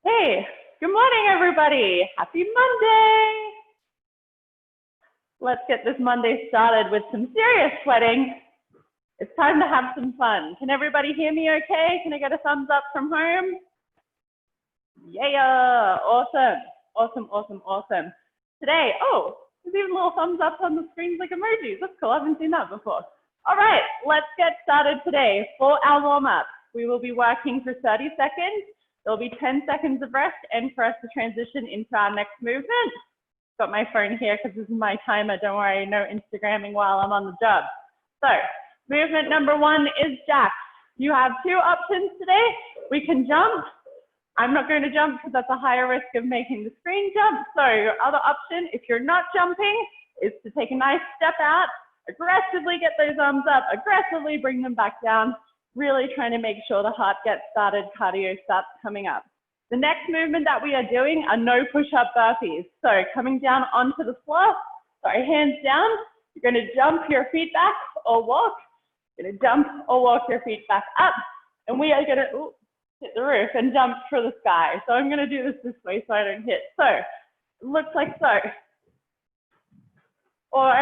Hey, good morning, everybody. Happy Monday. Let's get this Monday started with some serious sweating. It's time to have some fun. Can everybody hear me okay? Can I get a thumbs up from home? Yeah, awesome, awesome, awesome, awesome. Today, oh, there's even little thumbs up on the screens like emojis. That's cool, I haven't seen that before. All right, let's get started today. For our warm-up, we will be working for 30 seconds. There'll be 10 seconds of rest and for us to transition into our next movement. Got my phone here because this is my timer. Don't worry, no Instagramming while I'm on the job. So movement number one is jacks. You have two options today. We can jump. I'm not going to jump because that's a higher risk of making the screen jump. So your other option, if you're not jumping, is to take a nice step out, aggressively get those arms up, aggressively bring them back down, really trying to make sure the heart gets started, cardio starts coming up. The next movement that we are doing are no push-up burpees. So coming down onto the floor, sorry, hands down, you're going to jump your feet back or walk. You're going to jump or walk your feet back up. And we are going to hit the roof and jump for the sky. So I'm going to do this way so I don't hit. So it looks like so. Or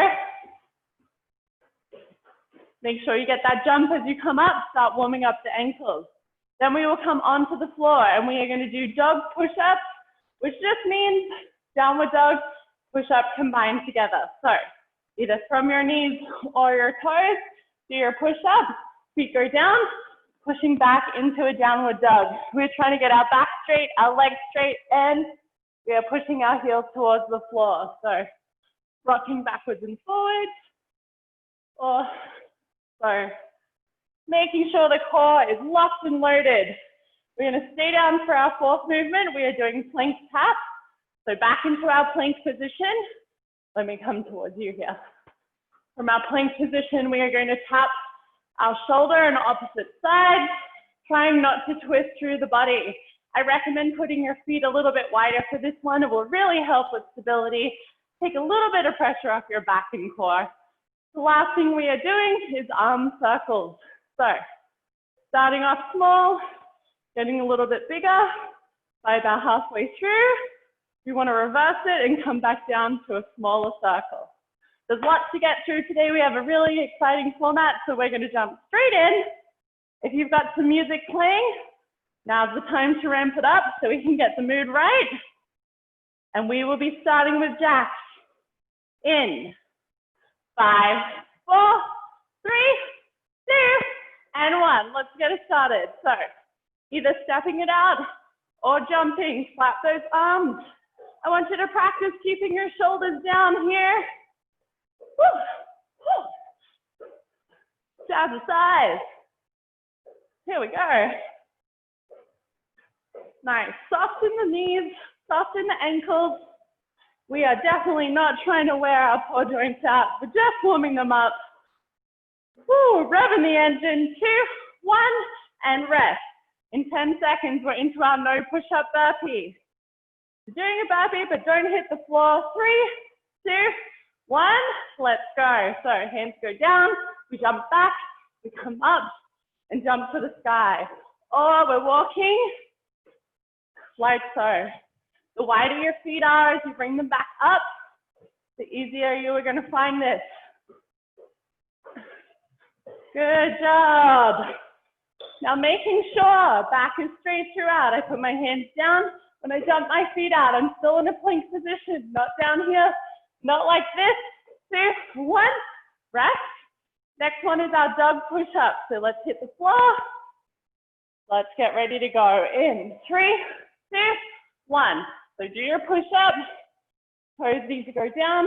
make sure you get that jump as you come up, start warming up the ankles. Then we will come onto the floor and we are going to do dog push-ups, which just means downward dog, push-up combined together. So either from your knees or your toes, do your push-up, feet go down, pushing back into a downward dog. We're trying to get our back straight, our legs straight, and we are pushing our heels towards the floor. So rocking backwards and forwards, or so making sure the core is locked and loaded. We're going to stay down for our fourth movement. We are doing plank taps. So back into our plank position. Let me come towards you here. From our plank position, we are going to tap our shoulder on opposite sides, trying not to twist through the body. I recommend putting your feet a little bit wider for this one. It will really help with stability. Take a little bit of pressure off your back and core. The last thing we are doing is arm circles. So starting off small, getting a little bit bigger by about halfway through. We want to reverse it and come back down to a smaller circle. There's lots to get through today. We have a really exciting format, so we're going to jump straight in. If you've got some music playing, now's the time to ramp it up so we can get the mood right. And we will be starting with jacks. In 5, 4, 3, 2, and 1. Let's get it started. So either stepping it out or jumping. Flap those arms. I want you to practice keeping your shoulders down here. Woo. Woo. Jazzercise. Here we go. Nice. Soften the knees, soften the ankles. We are definitely not trying to wear our core joints out, but just warming them up. Woo, revving the engine. 2, 1, and rest. In 10 seconds, we're into our no push-up burpee. You're doing a burpee, but don't hit the floor. 3, 2, 1, let's go. So hands go down, we jump back, we come up, and jump to the sky. Or we're walking like so. The wider your feet are as you bring them back up, the easier you are going to find this. Good job. Now making sure back is straight throughout. I put my hands down. When I jump my feet out, I'm still in a plank position, not down here, not like this. 2, 1, rest. Next one is our dog push-up. So let's hit the floor. Let's get ready to go. In 3, 2, 1. So do your push-up. Toes need to go down.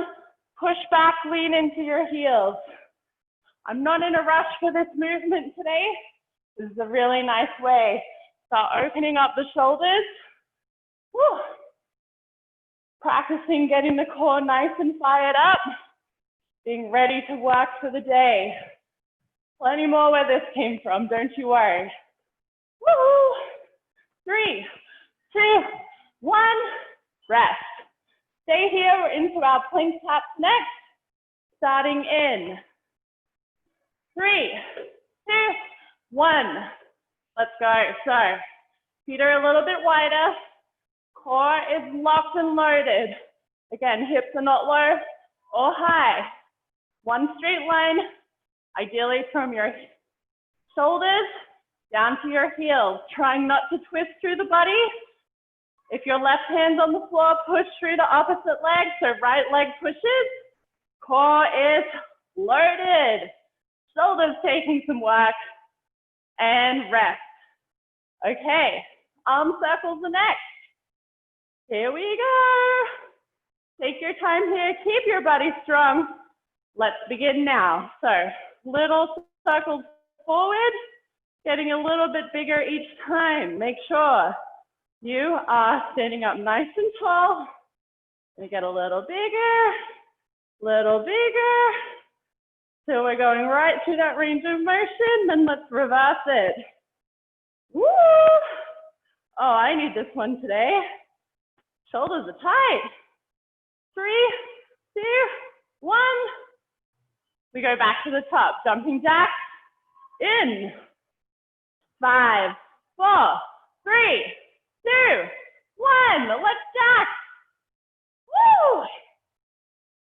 Push back, lean into your heels. I'm not in a rush for this movement today. This is a really nice way. Start opening up the shoulders. Woo. Practicing getting the core nice and fired up. Being ready to work for the day. Plenty more where this came from, don't you worry. Woo! 3, 2, 1, rest. Stay here, we're into our plank taps next. Starting in 3, 2, 1. Let's go. So feet are a little bit wider. Core is locked and loaded. Again, hips are not low or high. One straight line, ideally from your shoulders down to your heels, trying not to twist through the body. If your left hand's on the floor, push through the opposite leg, so right leg pushes. Core is loaded. Shoulders taking some work. And rest. Okay, arm circles are next. Here we go. Take your time here, keep your body strong. Let's begin now. So, little circles forward, getting a little bit bigger each time. Make sure you are standing up nice and tall. We get a little bigger, so we're going right through that range of motion, then let's reverse it. Woo! Oh, I need this one today. Shoulders are tight. 3, 2, 1. We go back to the top, jumping jacks. In. 5, 4, 3, 2, 1. Let's jack. Woo!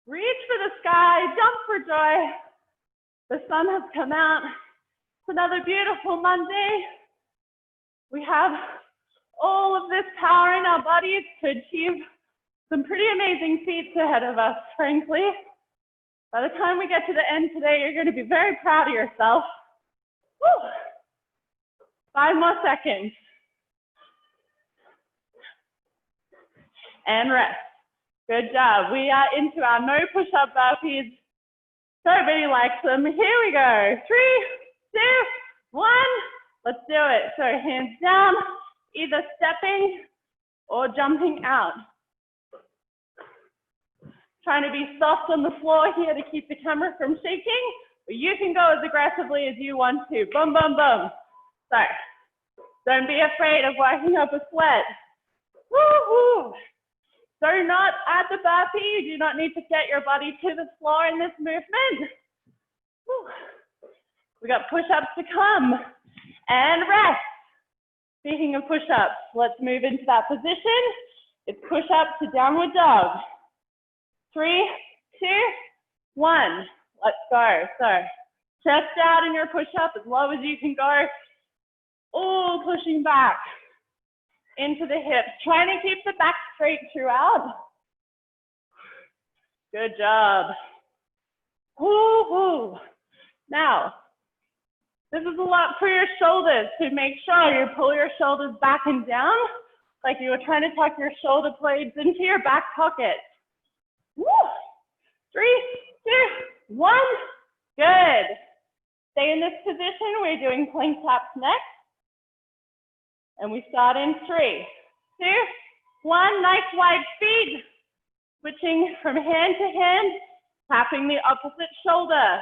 Reach for the sky, jump for joy. The sun has come out. It's another beautiful Monday. We have all of this power in our bodies to achieve some pretty amazing feats ahead of us, frankly. By the time we get to the end today, you're going to be very proud of yourself. Woo! 5 more seconds. And rest. Good job. We are into our no push-up burpees. Nobody likes them. Here we go. 3, 2, 1. Let's do it. So hands down, either stepping or jumping out. Trying to be soft on the floor here to keep the camera from shaking, but you can go as aggressively as you want to. Boom, boom, boom. So don't be afraid of working up a sweat. Woo-hoo. So not at the burpee, you do not need to get your body to the floor in this movement. Woo. We got push-ups to come. And rest. Speaking of push-ups, let's move into that position. It's push-up to downward dog. 3, 2, 1. Let's go. So chest out in your push-up as low as you can go. All pushing back into the hips. Trying to keep the back straight throughout. Good job. Woo-hoo. Now, this is a lot for your shoulders, so make sure you pull your shoulders back and down like you were trying to tuck your shoulder blades into your back pocket. Woo! 3, 2, 1. Good. Stay in this position. We're doing plank taps next. And we start in 3, 2, 1. Nice wide feet. Switching from hand to hand, tapping the opposite shoulder.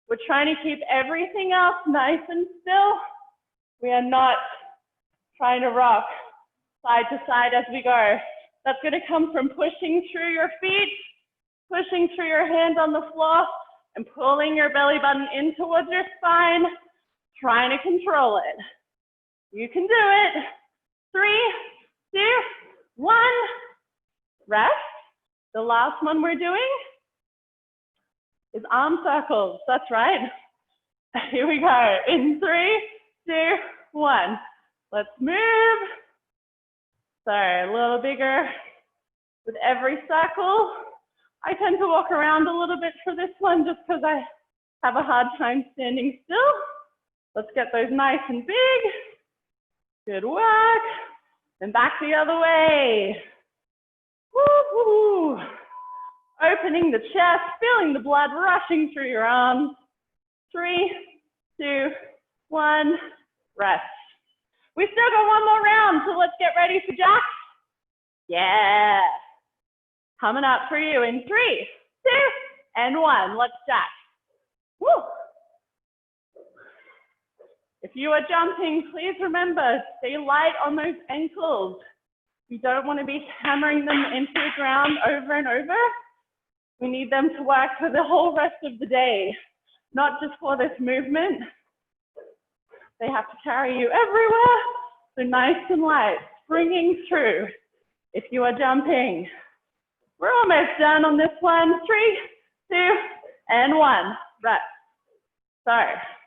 We're trying to keep everything else nice and still. We are not trying to rock side to side as we go. That's going to come from pushing through your feet, pushing through your hands on the floor, and pulling your belly button in towards your spine, trying to control it. You can do it. 3, 2, 1. Rest. The last one we're doing is arm circles. That's right. Here we go. In 3, 2, 1. Let's move. Sorry, a little bigger with every circle. I tend to walk around a little bit for this one just because I have a hard time standing still. Let's get those nice and big. Good work. And back the other way. Woo-hoo. Opening the chest, feeling the blood rushing through your arms. 3, 2, 1, rest. We still got one more round, so let's get ready for jacks. Yeah. Coming up for you in 3, 2, and 1. Let's jack. Woo. If you are jumping, please remember, stay light on those ankles. You don't want to be hammering them into the ground over and over. We need them to work for the whole rest of the day, not just for this movement. They have to carry you everywhere. So nice and light, springing through. if you are jumping. We're almost done on this one. 3, 2, and 1. Rest. So,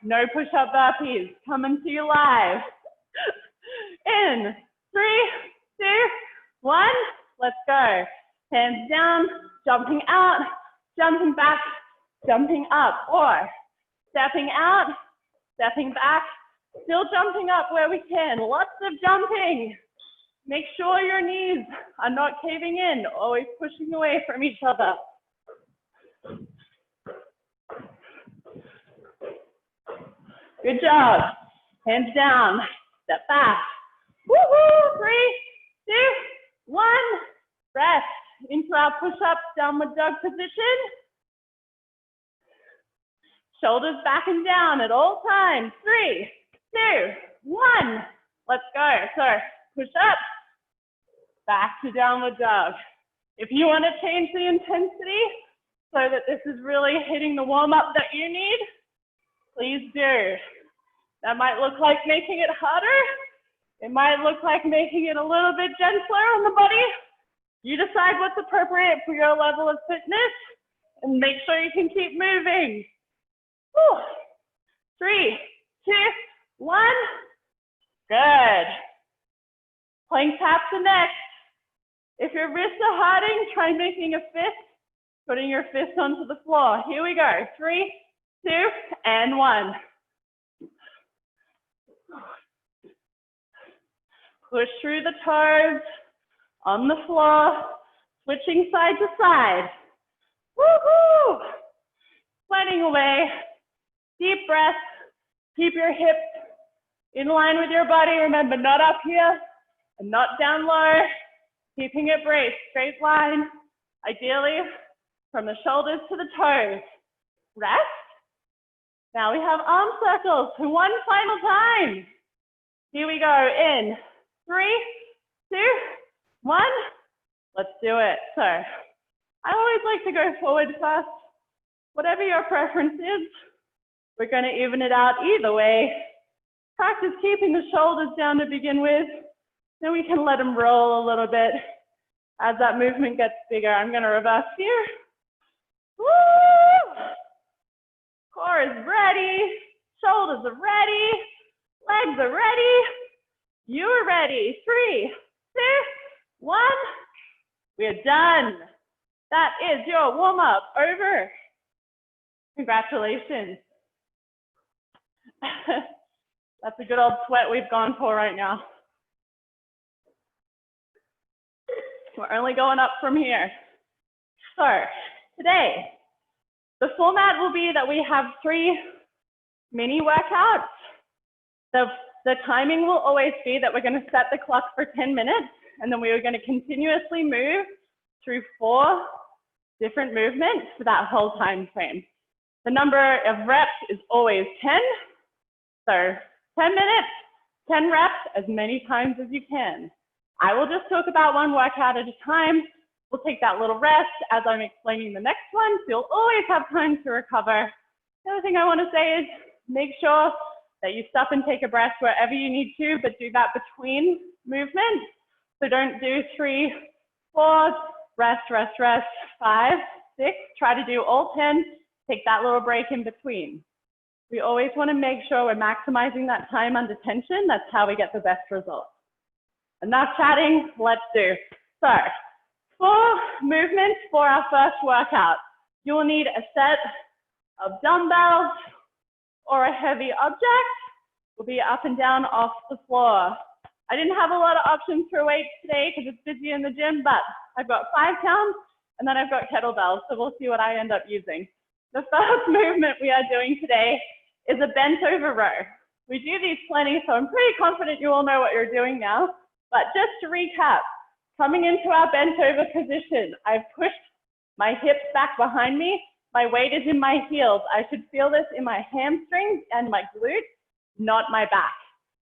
no push-up burpees. Coming to you live. In 3, 2, 1. Let's go. Hands down, jumping out, jumping back, jumping up, or stepping out, stepping back, still jumping up where we can. Lots of jumping. Make sure your knees are not caving in, always pushing away from each other. Good job. Hands down, step back. Woohoo! 3, 2, 1. Rest into our push-up downward dog position. Shoulders back and down at all times. 3, 2, 1. Let's go. So push up, back to downward dog. If you want to change the intensity so that this is really hitting the warm-up that you need, please do. That might look like making it harder. It might look like making it a little bit gentler on the body. You decide what's appropriate for your level of fitness and make sure you can keep moving. Whew. 3, 2, 1. Good. Plank taps are next. If your wrists are hurting, try making a fist, putting your fist onto the floor. Here we go. 3, 2, and 1. Push through the toes, on the floor, switching side to side. Woohoo! Sweating away. Deep breath. Keep your hips in line with your body. Remember, not up here and not down low. Keeping it braced, straight line. Ideally, from the shoulders to the toes. Rest. Now we have arm circles for one final time. Here we go. In 3, 2, 1. Let's do it. So I always like to go forward first. Whatever your preference is, we're going to even it out either way. Practice keeping the shoulders down to begin with. Then we can let them roll a little bit as that movement gets bigger. I'm going to reverse here. Woo! Core is ready. Shoulders are ready. Legs are ready. You're ready. 3, 2, 1. We're done. That is your warm-up over. Congratulations. That's a good old sweat we've gone for right now. We're only going up from here. So today, the format will be that we have 3 mini workouts. The timing will always be that we're going to set the clock for 10 minutes, and then we are going to continuously move through 4 different movements for that whole time frame. The number of reps is always 10. So 10 minutes, 10 reps, as many times as you can. I will just talk about one workout at a time. We'll take that little rest as I'm explaining the next one, so you'll always have time to recover. The other thing I want to say is make sure that you stop and take a breath wherever you need to, but do that between movements. So don't do 3, 4, rest, rest, rest, 5, 6. Try to do all 10. Take that little break in between. We always want to make sure we're maximizing that time under tension. That's how we get the best results. Enough chatting, let's do. So 4 movements for our first workout. You will need a set of dumbbells or a heavy object. We'll be up and down off the floor. I didn't have a lot of options for weights today because it's busy in the gym, but I've got 5 pounds and then I've got kettlebells, so we'll see what I end up using. The first movement we are doing today is a bent over row. We do these plenty, so I'm pretty confident you all know what you're doing now. But just to recap, coming into our bent over position, I've pushed my hips back behind me. My weight is in my heels. I should feel this in my hamstrings and my glutes, not my back.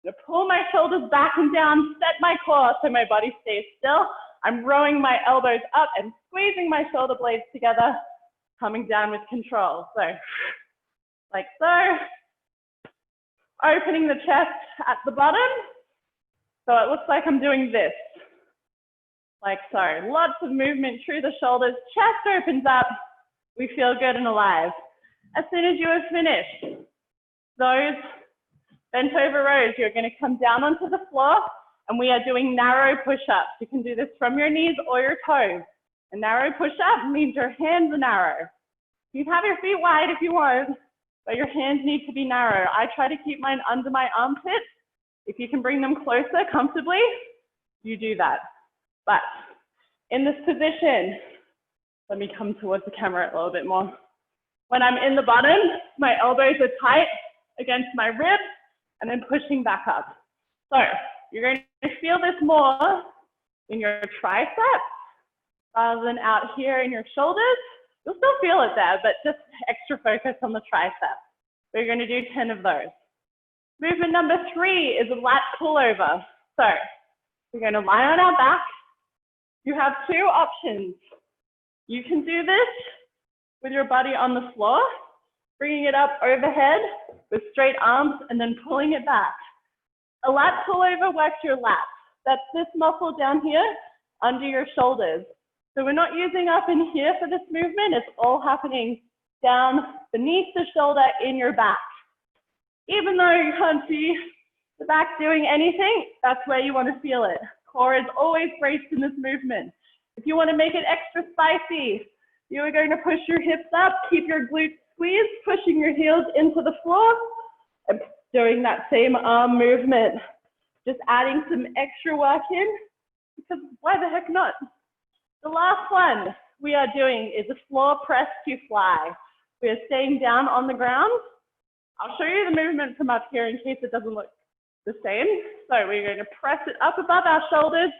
I'm gonna pull my shoulders back and down, set my core so my body stays still. I'm rowing my elbows up and squeezing my shoulder blades together, coming down with control. So, like so. Opening the chest at the bottom. So it looks like I'm doing this. like so. Lots of movement through the shoulders, chest opens up. We feel good and alive. As soon as you have finished those bent over rows, you're going to come down onto the floor and we are doing narrow push-ups. You can do this from your knees or your toes. A narrow push-up means your hands are narrow. You can have your feet wide if you want, but your hands need to be narrow. I try to keep mine under my armpits. If you can bring them closer comfortably, you do that. But in this position, let me come towards the camera a little bit more. When I'm in the bottom, my elbows are tight against my ribs and then pushing back up. So you're going to feel this more in your triceps rather than out here in your shoulders. You'll still feel it there, but just extra focus on the triceps. We're going to do 10 of those. Movement number 3 is a lat pullover. So we're going to lie on our back. You have 2 options. You can do this with your body on the floor, bringing it up overhead with straight arms and then pulling it back. A lat pullover works your lats. That's this muscle down here under your shoulders. So we're not using up in here for this movement. It's all happening down beneath the shoulder in your back. Even though you can't see the back doing anything, that's where you want to feel it. Core is always braced in this movement. If you want to make it extra spicy, you are going to push your hips up, keep your glutes squeezed, pushing your heels into the floor, and doing that same arm movement. Just adding some extra work in, because why the heck not? The last one we are doing is a floor press to fly. We are staying down on the ground. I'll show you the movement from up here in case it doesn't look the same. So we're going to press it up above our shoulders,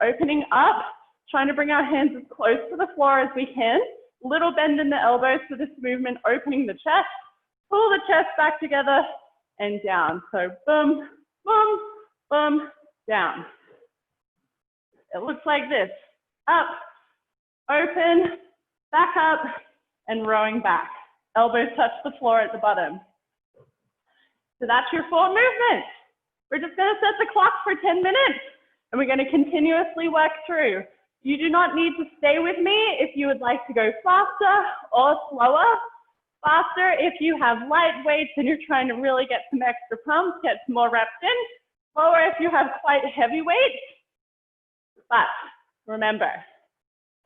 opening up, trying to bring our hands as close to the floor as we can. Little bend in the elbows for this movement, opening the chest. Pull the chest back together and down. So boom, boom, boom, down. It looks like this. Up, open, back up, and rowing back. Elbows touch the floor at the bottom. So that's your 4 movements. We're just going to set the clock for 10 minutes, and we're going to continuously work through. You do not need to stay with me if you would like to go faster or slower. Faster if you have light weights and you're trying to really get some extra pumps, get some more reps in. Slower if you have quite heavy weights. But remember,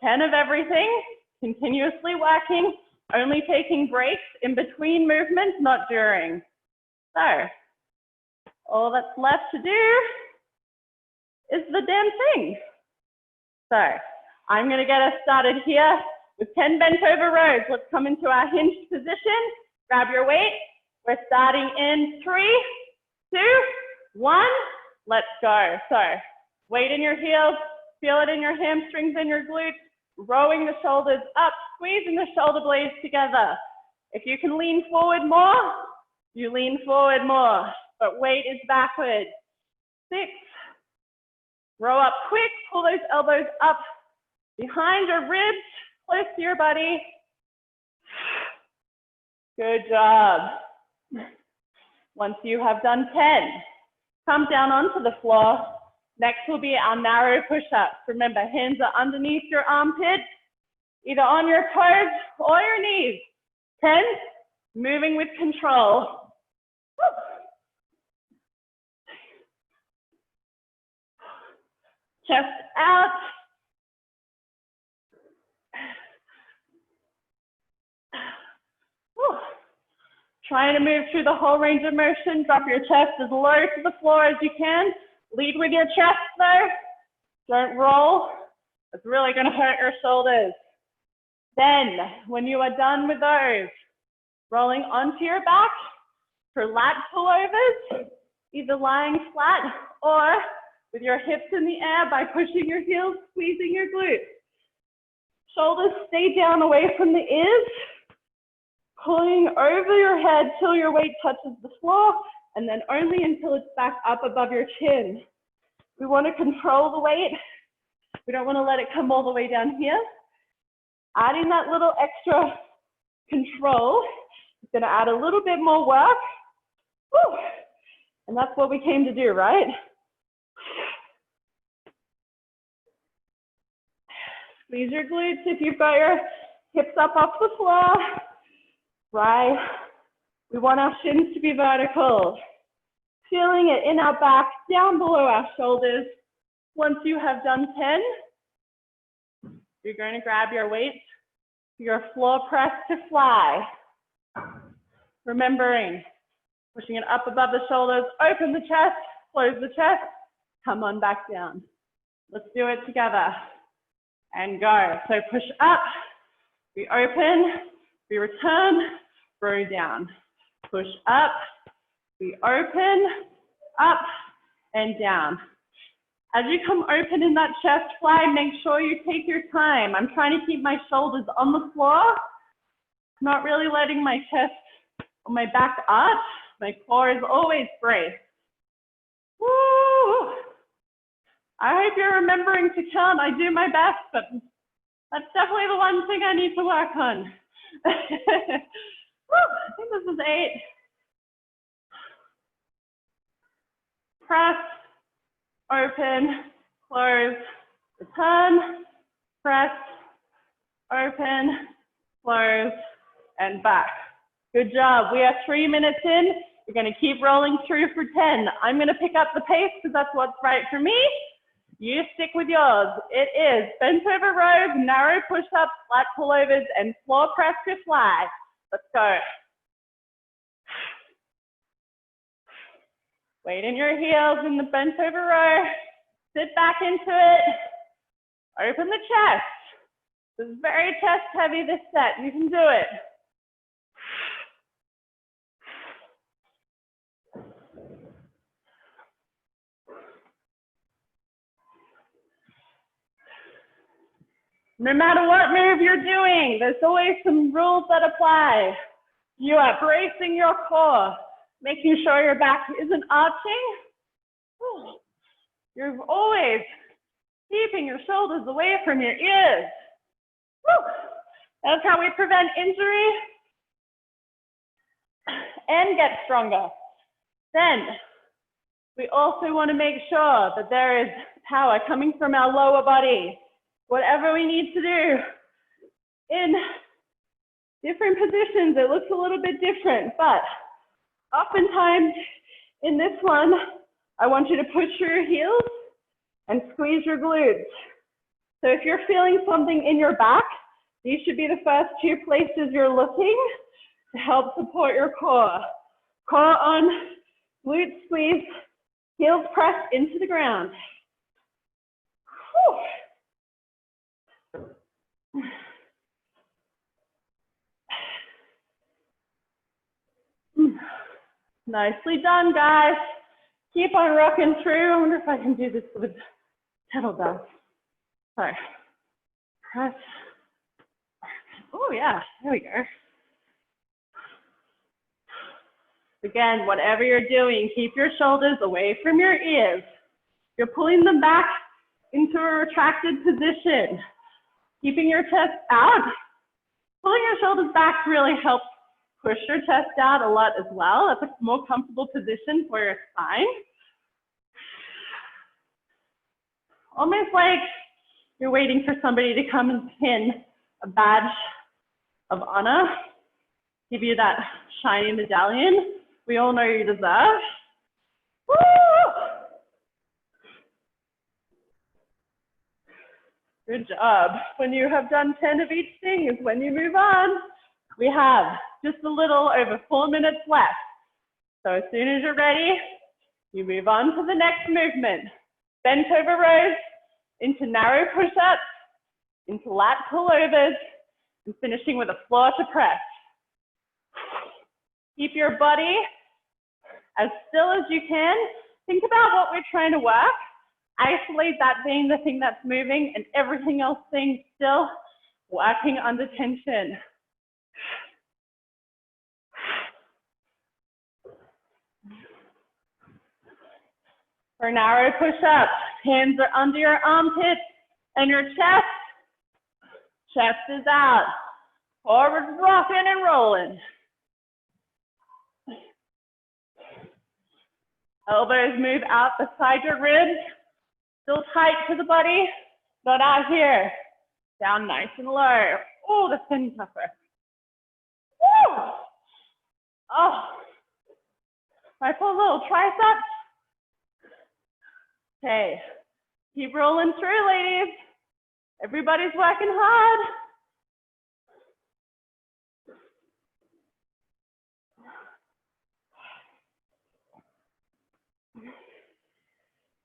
10 of everything, continuously working, only taking breaks in between movements, not during. So all that's left to do is the damn thing. So I'm going to get us started here with 10 bent over rows. Let's come into our hinged position. Grab your weight. We're starting in 3, 2, 1. Let's go. So weight in your heels, feel it in your hamstrings and your glutes, rowing the shoulders up, squeezing the shoulder blades together. If you can lean forward more, you lean forward more, but weight is backward. 6. Row up quick, pull those elbows up behind your ribs, close to your body. Good job. Once you have done 10, come down onto the floor. Next will be our narrow push-ups. Remember, hands are underneath your armpits, either on your toes or your knees. 10, moving with control. Chest out. Whew. Trying to move through the whole range of motion. Drop your chest as low to the floor as you can. Lead with your chest though. Don't roll. It's really going to hurt your shoulders. Then, when you are done with those, rolling onto your back for lat pullovers, either lying flat or with your hips in the air by pushing your heels, squeezing your glutes. Shoulders stay down away from the ears, pulling over your head till your weight touches the floor, and then only until it's back up above your chin. We want to control the weight. We don't want to let it come all the way down here. Adding that little extra control is going to add a little bit more work. Woo! And that's what we came to do, right? Squeeze your glutes if you've got your hips up off the floor. Right. We want our shins to be vertical. Feeling it in our back, down below our shoulders. Once you have done 10, you're going to grab your weights, your floor press to fly. Remembering, pushing it up above the shoulders, open the chest, close the chest, come on back down. Let's do it together. And go. So push up, we open, we return, row down. Push up, we open, up and down. As you come open in that chest fly, make sure you take your time. I'm trying to keep my shoulders on the floor, not really letting my chest or my back arch. My core is always braced. Woo! I hope you're remembering to count. I do my best, but that's definitely the one thing I need to work on. Woo! I think this is 8. Press, open, close, return, press, open, close, and back. Good job. We are 3 minutes in. We're going to keep rolling through for 10. I'm going to pick up the pace because that's what's right for me. You stick with yours. It is bent over rows, narrow push-ups, flat pullovers, and floor press to fly. Let's go. Weight in your heels in the bent over row. Sit back into it. Open the chest. This is very chest heavy, this set. You can do it. No matter what move you're doing, there's always some rules that apply. You are bracing your core, making sure your back isn't arching. You're always keeping your shoulders away from your ears. That's how we prevent injury and get stronger. Then, we also want to make sure that there is power coming from our lower body. Whatever we need to do in different positions, it looks a little bit different, but oftentimes in this one, I want you to push through your heels and squeeze your glutes. So if you're feeling something in your back, these should be the first 2 places you're looking to help support your core. Core on, glutes squeeze, heels press into the ground. Whew. Nicely done, guys. Keep on rocking through. I wonder if I can do this with kettlebells. Sorry. Press. Oh, yeah. There we go. Again, whatever you're doing, keep your shoulders away from your ears. You're pulling them back into a retracted position. Keeping your chest out. Pulling your shoulders back really helps push your chest out a lot as well. That's a more comfortable position for your spine. Almost like you're waiting for somebody to come and pin a badge of honor, give you that shiny medallion we all know you deserve. Woo! Good job. When you have done 10 of each thing is when you move on. We have just a little over 4 minutes left. So as soon as you're ready, you move on to the next movement. Bent over rows into narrow push-ups, into lat pullovers, and finishing with a floor to press. Keep your body as still as you can. Think about what we're trying to work. Isolate that being the thing that's moving and everything else staying still, working under tension. For narrow push-ups, hands are under your armpits and your chest. Chest is out. Forward rocking and rolling. Elbows move out beside your ribs. Still tight to the body, but out here. Down nice and low. Oh, that's getting tougher. Woo! Oh, my poor little triceps. Okay, keep rolling through, ladies. Everybody's working hard.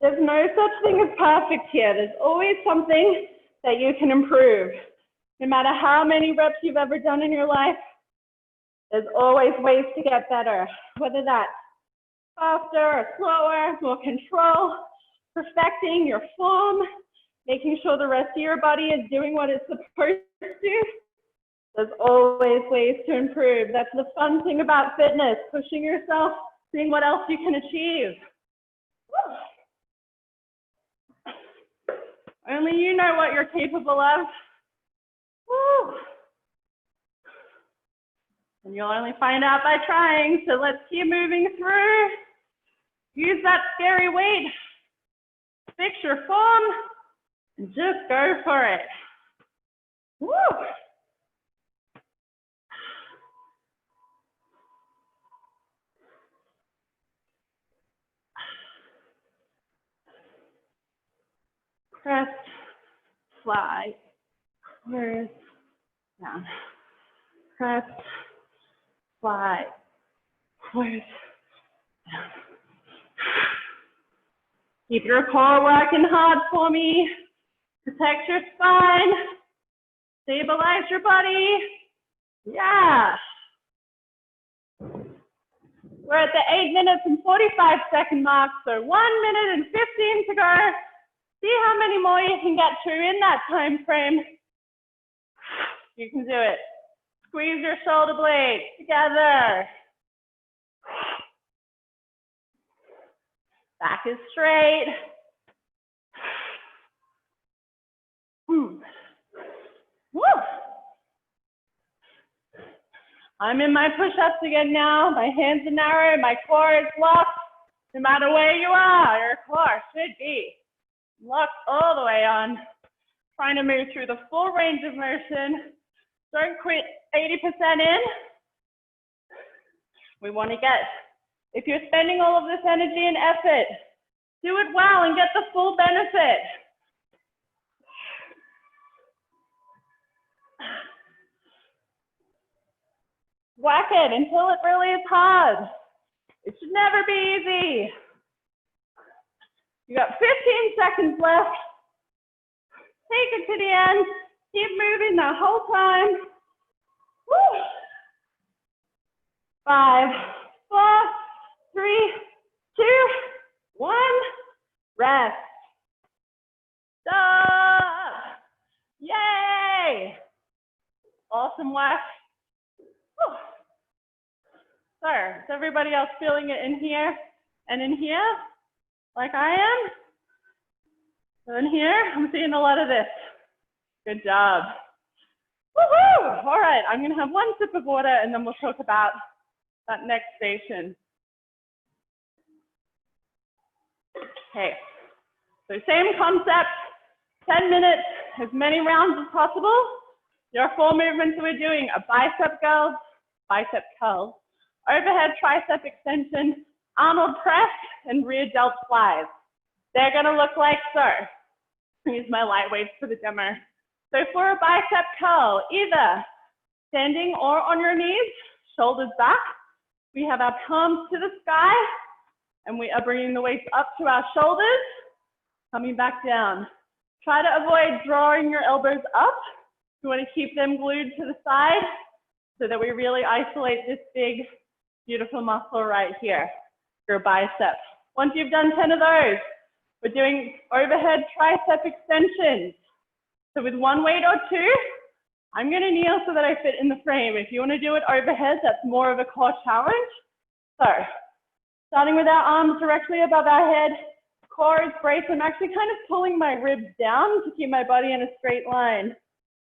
There's no such thing as perfect here. There's always something that you can improve. No matter how many reps you've ever done in your life, there's always ways to get better, whether that's faster or slower, more control, perfecting your form, making sure the rest of your body is doing what it's supposed to. There's always ways to improve. That's the fun thing about fitness, pushing yourself, seeing what else you can achieve. Woo. Only you know what you're capable of. Woo. And you'll only find out by trying, so let's keep moving through. Use that scary weight. Fix your form, and just go for it. Woo. Press, fly, close, down. Press, fly, close, down. Keep your core working hard for me. Protect your spine. Stabilize your body. Yeah. We're at the 8 minutes and 45 second mark, so 1 minute and 15 to go. See how many more you can get to in that time frame. You can do it. Squeeze your shoulder blades together. Back is straight. Woo. I'm in my push-ups again now. My hands are narrow, my core is locked. No matter where you are, your core should be locked all the way on. Trying to move through the full range of motion. Don't quit 80% in. We want to get, if you're spending all of this energy and effort, do it well and get the full benefit. Whack it until it really is hard. It should never be easy. You got 15 seconds left. Take it to the end. Keep moving the whole time. Woo. 5, 4, 3, 2, 1. Rest. Stop. Yay. Awesome work. Whew. So, is everybody else feeling it in here and in here like I am? So in here, I'm seeing a lot of this. Good job. Woohoo! All right, I'm gonna have one sip of water and then we'll talk about that next station. Okay, so same concept, 10 minutes, as many rounds as possible. Your 4 movements we're doing a bicep curl, overhead tricep extension, Arnold press, and rear delt flies. They're gonna look like so. Use my light weights for the demo. So for a bicep curl, either standing or on your knees, shoulders back. We have our palms to the sky, and we are bringing the weights up to our shoulders, coming back down. Try to avoid drawing your elbows up. You want to keep them glued to the side so that we really isolate this big, beautiful muscle right here, your bicep. Once you've done 10 of those, we're doing overhead tricep extensions. So with one weight or two, I'm going to kneel so that I fit in the frame. If you want to do it overhead, that's more of a core challenge. So starting with our arms directly above our head, core is braced. I'm actually kind of pulling my ribs down to keep my body in a straight line.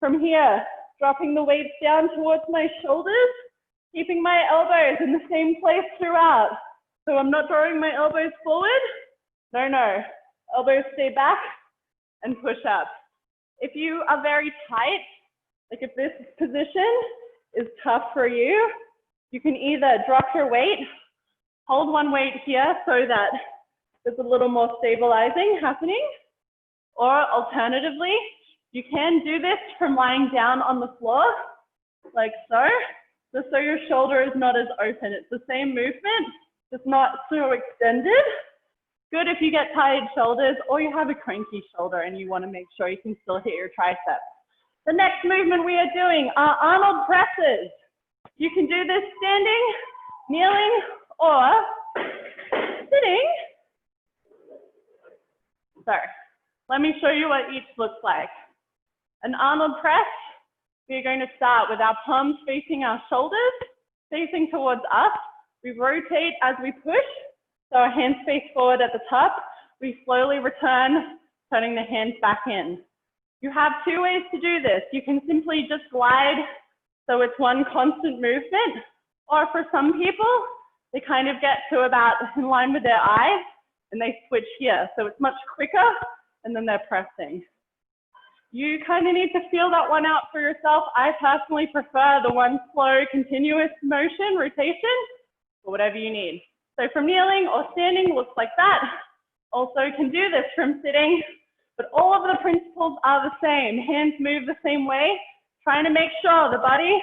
From here, dropping the weights down towards my shoulders, keeping my elbows in the same place throughout. So I'm not drawing my elbows forward. No. Elbows stay back and push up. If you are very tight, like if this position is tough for you, you can either drop your weight, hold one weight here so that there's a little more stabilizing happening, or alternatively, you can do this from lying down on the floor, like so, just so your shoulder is not as open. It's the same movement, just not so extended. Good if you get tired shoulders or you have a cranky shoulder and you want to make sure you can still hit your triceps. The next movement we are doing are Arnold presses. You can do this standing, kneeling, or sitting. So let me show you what each looks like. An Arnold press, we are going to start with our palms facing our shoulders, facing towards us. We rotate as we push, so our hands face forward at the top. We slowly return, turning the hands back in. You have two ways to do this. You can simply just glide, so it's one constant movement, or for some people, they kind of get to about in line with their eyes, and they switch here, so it's much quicker, and then they're pressing. You kind of need to feel that one out for yourself. I personally prefer the one slow, continuous motion, rotation, or whatever you need. So from kneeling or standing, looks like that. Also can do this from sitting, but all of the principles are the same. Hands move the same way, trying to make sure the body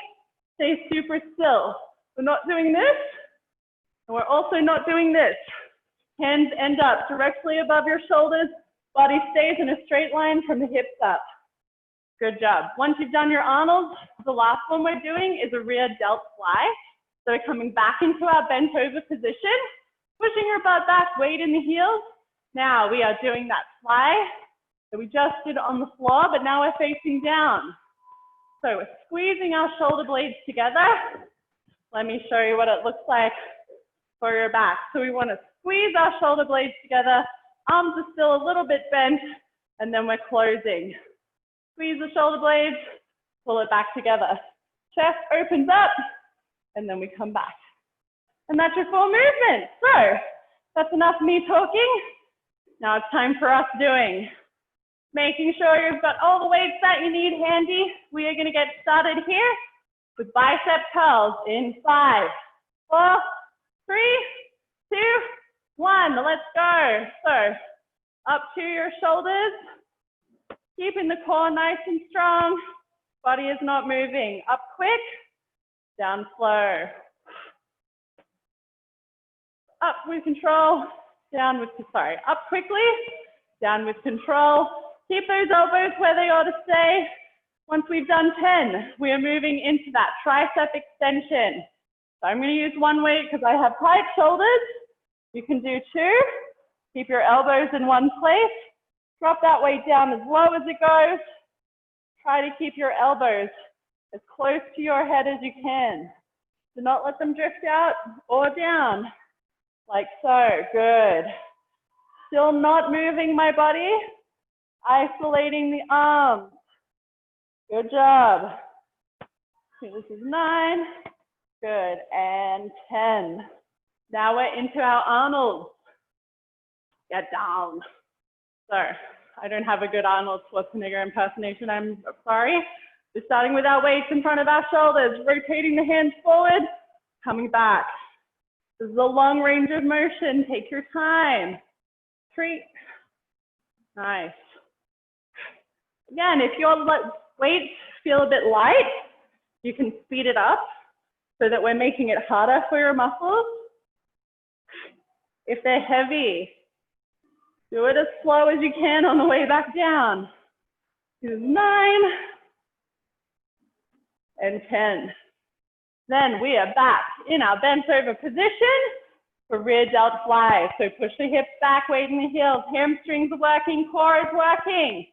stays super still. We're not doing this, and we're also not doing this. Hands end up directly above your shoulders, body stays in a straight line from the hips up. Good job. Once you've done your Arnold, the last one we're doing is a rear delt fly. So we're coming back into our bent over position, pushing your butt back, weight in the heels. Now we are doing that fly that we just did on the floor, but now we're facing down. So we're squeezing our shoulder blades together. Let me show you what it looks like for your back. So we want to squeeze our shoulder blades together. Arms are still a little bit bent, and then we're closing. Squeeze the shoulder blades, pull it back together. Chest opens up, and then we come back. And that's your full movement. So that's enough of me talking. Now it's time for us doing. Making sure you've got all the weights that you need handy. We are going to get started here with bicep curls in 5, 4, 3, 2, 1. Let's go. So up to your shoulders. Keeping the core nice and strong. Body is not moving. Up quick, down slow. Up with control, down with, up quickly, down with control. Keep those elbows where they ought to stay. Once we've done 10, we are moving into that tricep extension. So I'm going to use one weight because I have tight shoulders. You can do 2. Keep your elbows in one place. Drop that weight down as low as it goes. Try to keep your elbows as close to your head as you can. Do not let them drift out or down, like so. Good. Still not moving my body. Isolating the arms. Good job. Okay, this is 9. Good. And 10. Now we're into our Arnold. Get down. So I don't have a good Arnold Schwarzenegger impersonation, I'm sorry. We're starting with our weights in front of our shoulders, rotating the hands forward, coming back. This is a long range of motion. Take your time. 3. Nice. Again, if your weights feel a bit light, you can speed it up so that we're making it harder for your muscles. If they're heavy, do it as slow as you can on the way back down. This is 9 and 10. Then we are back in our bent over position for rear delt fly. So push the hips back, weight in the heels. Hamstrings are working, core is working.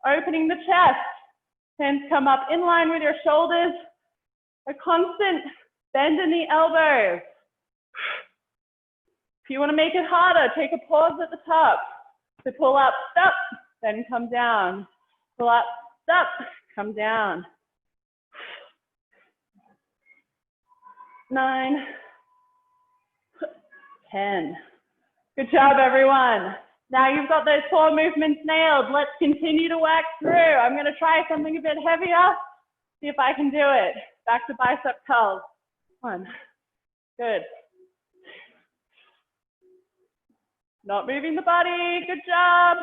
Opening the chest. Hands come up in line with your shoulders. A constant bend in the elbows. If you want to make it harder, take a pause at the top. So pull up, stop, then come down. Pull up, stop, come down. 9, 10. Good job, everyone. Now you've got those 4 movements nailed. Let's continue to work through. I'm going to try something a bit heavier. See if I can do it. Back to bicep curls. 1. Good. Not moving the body. Good job.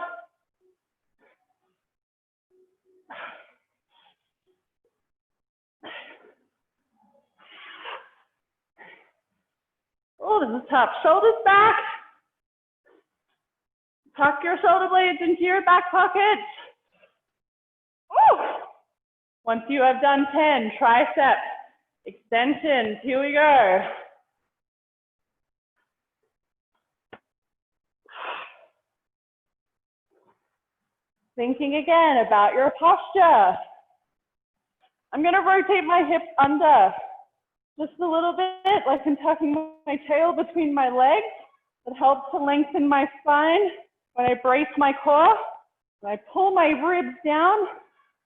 Oh, this is tough. Shoulders back. Tuck your shoulder blades into your back pockets. Woo! Once you have done 10, tricep extensions. Here we go. Thinking again about your posture. I'm going to rotate my hips under just a little bit, like I'm tucking my tail between my legs. It helps to lengthen my spine when I brace my core. When I pull my ribs down,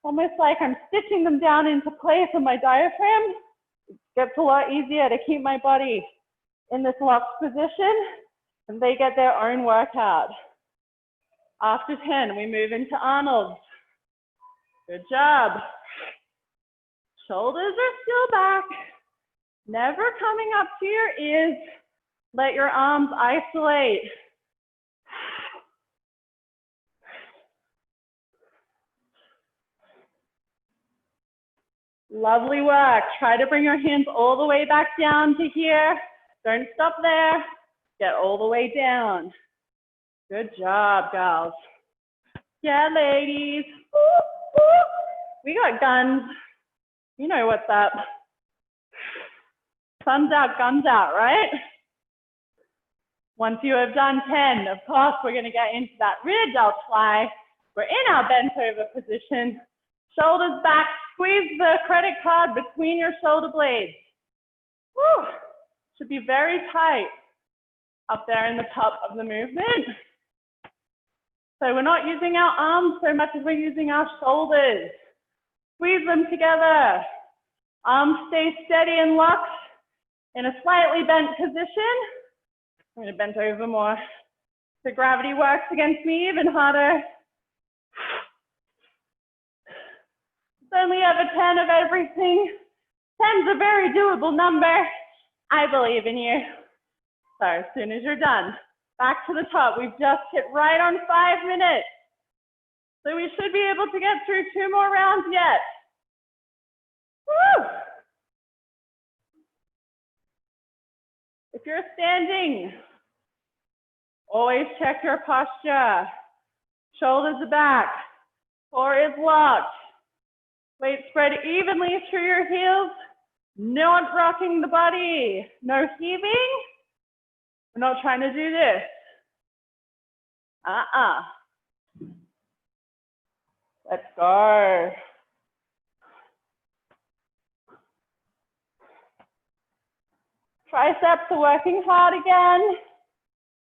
almost like I'm stitching them down into place on my diaphragm. It gets a lot easier to keep my body in this locked position, and they get their own workout. After 10, we move into Arnold's. Good job. Shoulders are still back. Never coming up to your ears. Let your arms isolate. Lovely work. Try to bring your hands all the way back down to here. Don't stop there. Get all the way down. Good job, girls. Yeah, ladies. Woo, woo. We got guns. You know what's up. Thumbs out, guns out, right? Once you have done 10, of course, we're going to get into that rear delt fly. We're in our bent over position. Shoulders back. Squeeze the credit card between your shoulder blades. Woo. Should be very tight up there in the top of the movement. So we're not using our arms so much as we're using our shoulders. Squeeze them together. Arms stay steady and locked in a slightly bent position. I'm going to bend over more. So gravity works against me even harder. It's only ever 10 of everything. 10's a very doable number. I believe in you. So as soon as you're done, back to the top. We've just hit right on 5 minutes. So we should be able to get through 2 more rounds yet. Woo! If you're standing, always check your posture. Shoulders are back. Core is locked. Weight spread evenly through your heels. Not rocking the body. No heaving. We're not trying to do this. Let's go. Triceps are working hard again.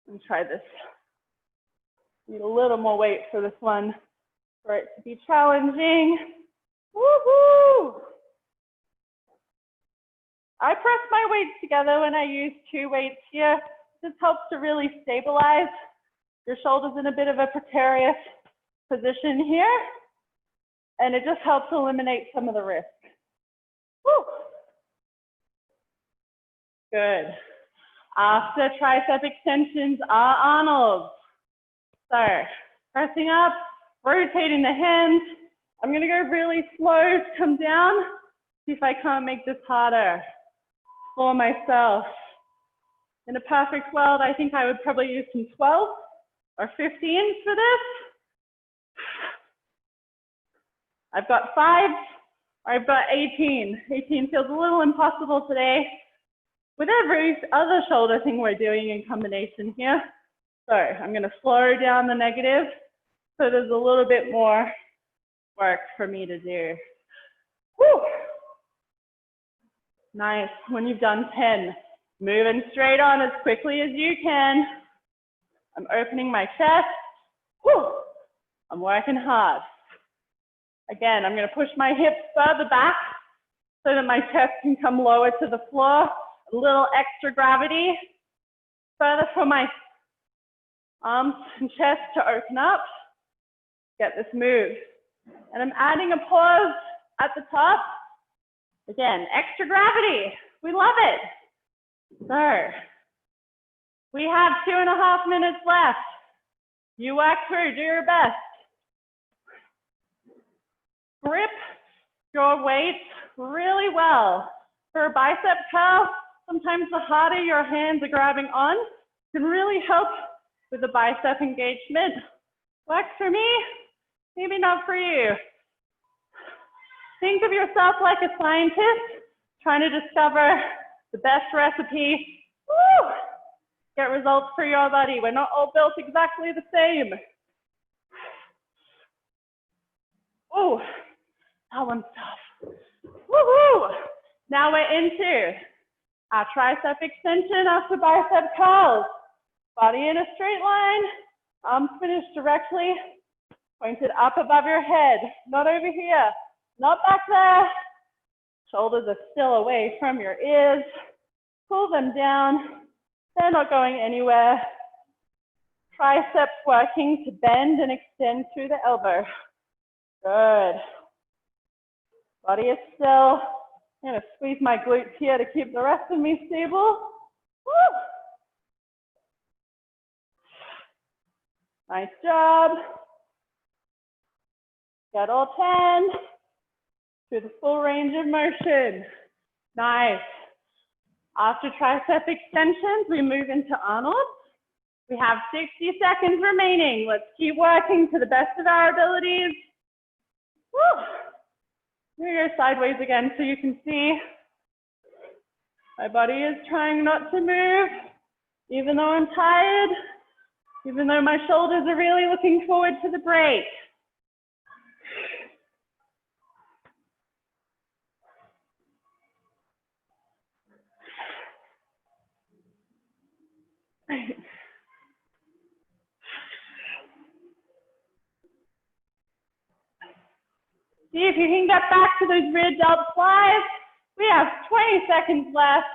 Let me try this. Need a little more weight for this one for it to be challenging. Woohoo! I press my weights together when I use 2 weights here. This helps to really stabilize your shoulders in a bit of a precarious position here. And it just helps eliminate some of the risk. Woo! Good. After tricep extensions are Arnold's. So pressing up, rotating the hands. I'm going to go really slow to come down. See if I can't make this harder for myself. In a perfect world, I think I would probably use some 12 or 15s for this. I've got 5 or I've got 18. 18 feels a little impossible today with every other shoulder thing we're doing in combination here. So I'm going to slow down the negative so there's a little bit more work for me to do. Woo! Nice. When you've done 10, moving straight on as quickly as you can. I'm opening my chest. Woo! I'm working hard. Again, I'm going to push my hips further back so that my chest can come lower to the floor. A little extra gravity. Further from my Arms and chest to open up. Get this move. And I'm adding a pause at the top. Again, extra gravity. We love it. So, we have 2.5 minutes left. You work through, do your best. Grip your weights really well. For a bicep curl, sometimes the harder your hands are grabbing on can really help with the bicep engagement. Works for me, maybe not for you. Think of yourself like a scientist trying to discover the best recipe. Woo! Get results for your body. We're not all built exactly the same. Oh, that one's tough. Woohoo! Now we're into our tricep extension after bicep curls. Body in a straight line, arms finished directly, pointed up above your head, not over here, not back there. Shoulders are still away from your ears. Pull them down. They're not going anywhere. Triceps working to bend and extend through the elbow. Good. Body is still. I'm going to squeeze my glutes here to keep the rest of me stable. Woo! Nice job. Get all 10 through the full range of motion. Nice. After tricep extensions, we move into Arnold. We have 60 seconds remaining. Let's keep working to the best of our abilities. Woo! We're go sideways again so you can see. My body is trying not to move, even though I'm tired, even though my shoulders are really looking forward to the break. See if you can get back to those rear delt flies. We have 20 seconds left.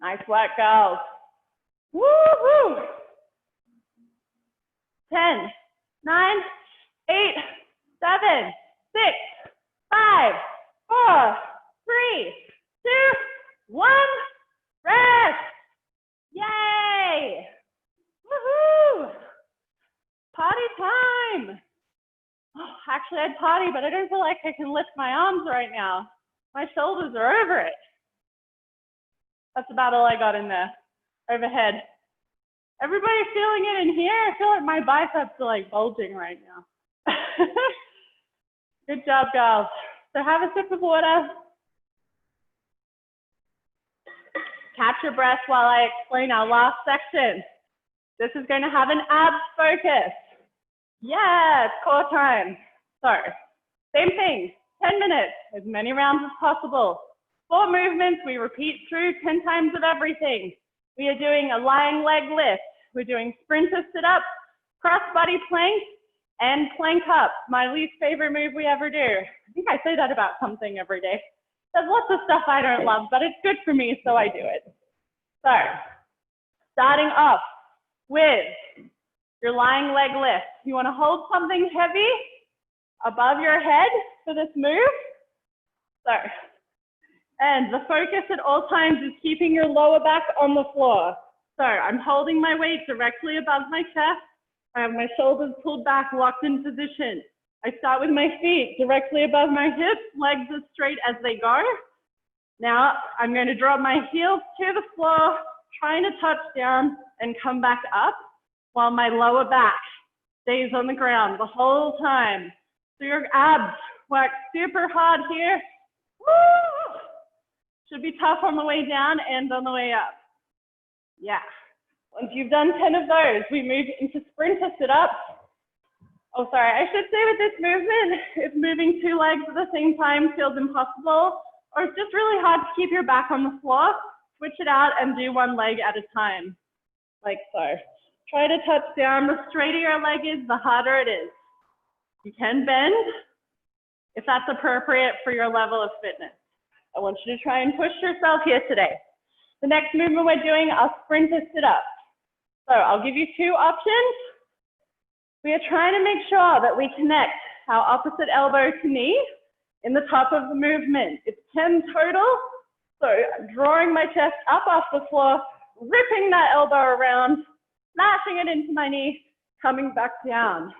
Nice work, girls. Woo-hoo! 10, 9, 8, 7, 6, 5, 4, 3, 2, 1. Rest. Yay! Woohoo! Potty time. Oh, actually, I'd potty, but I don't feel like I can lift my arms right now. My shoulders are over it. That's about all I got in there. Overhead. Everybody feeling it in here? I feel like my biceps are like bulging right now. Good job, girls. So have a sip of water. Catch your breath while I explain our last section. This is going to have an abs focus. Yes, core time. So, same thing, 10 minutes, as many rounds as possible. 4 movements, we repeat through 10 times of everything. We are doing a lying leg lift. We're doing sprinter sit-up, cross-body plank, and plank up. My least favorite move we ever do. I think I say that about something every day. There's lots of stuff I don't love, but it's good for me, so I do it. So, starting off with your lying leg lift. You want to hold something heavy above your head for this move. So, and the focus at all times is keeping your lower back on the floor. So I'm holding my weight directly above my chest. I have my shoulders pulled back, locked in position. I start with my feet directly above my hips, legs as straight as they go. Now I'm going to drop my heels to the floor, trying to touch down and come back up while my lower back stays on the ground the whole time. So your abs work super hard here. Woo! Should be tough on the way down and on the way up. Yeah. Once you've done 10 of those, we move into sprinter sit-ups. Oh, sorry, I should say with this movement, if moving 2 legs at the same time feels impossible, or it's just really hard to keep your back on the floor, switch it out and do 1 leg at a time, like so. Try to touch down. The straighter your leg is, the harder it is. You can bend if that's appropriate for your level of fitness. I want you to try and push yourself here today. The next movement we're doing are sprinter sit-ups. So I'll give you two options. We are trying to make sure that we connect our opposite elbow to knee in the top of the movement. It's 10 total. So drawing my chest up off the floor, ripping that elbow around, smashing it into my knee, coming back down.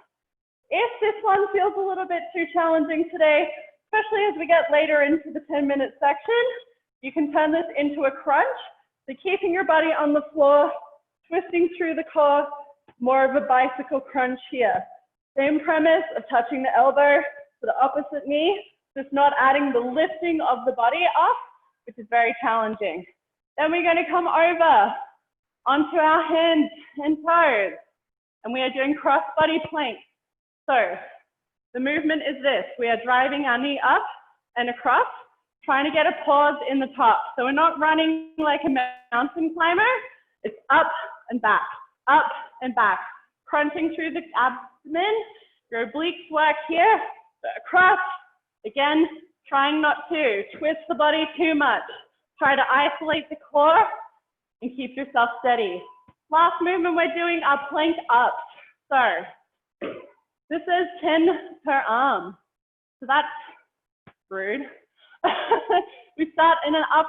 If this one feels a little bit too challenging today, especially as we get later into the 10-minute section, you can turn this into a crunch. So keeping your body on the floor, twisting through the core, more of a bicycle crunch here. Same premise of touching the elbow to the opposite knee, just not adding the lifting of the body up, which is very challenging. Then we're going to come over onto our hands and toes, and we are doing cross body planks. So the movement is this. We are driving our knee up and across, trying to get a pause in the top. So we're not running like a mountain climber. It's up and back, crunching through the abdomen. Your obliques work here, across. Again, trying not to twist the body too much. Try to isolate the core and keep yourself steady. Last movement we're doing are plank ups. So this is 10 per arm. So that's rude. We start in an up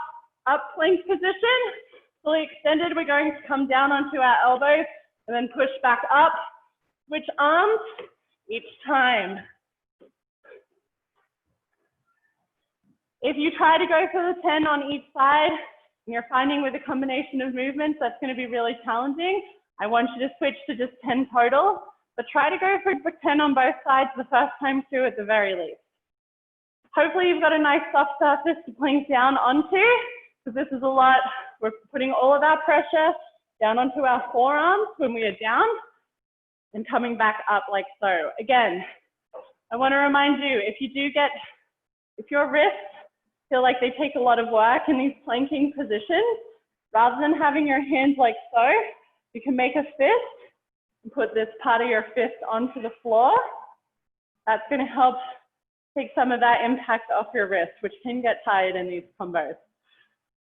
plank position, fully extended. We're going to come down onto our elbows and then push back up. Switch arms each time. If you try to go for the 10 on each side, and you're finding with a combination of movements, that's going to be really challenging. I want you to switch to just 10 total, but try to go for 10 on both sides the first time through at the very least. Hopefully you've got a nice soft surface to plank down onto, because this is a lot. We're putting all of our pressure down onto our forearms when we are down and coming back up like so. Again, I want to remind you, if your wrists feel like they take a lot of work in these planking positions, rather than having your hands like so, you can make a fist and put this part of your fist onto the floor. That's going to help take some of that impact off your wrist, which can get tired in these combos.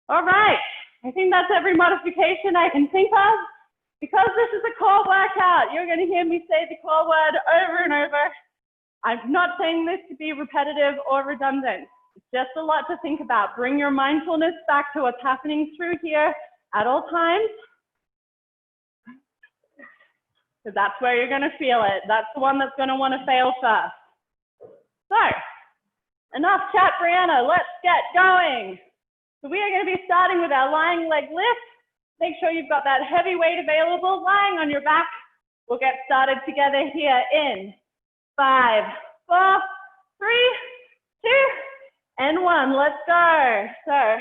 All right, I think that's every modification I can think of. Because this is a core workout, you're going to hear me say the core word over and over. I'm not saying this to be repetitive or redundant. It's just a lot to think about. Bring your mindfulness back to what's happening through here at all times. Because that's where you're going to feel it. That's the one that's going to want to fail first. So, enough chat, Brianna. Let's get going. So we are going to be starting with our lying leg lift. Make sure you've got that heavy weight available, lying on your back. We'll get started together here in 5, 4, 3, 2, and 1. Let's go. So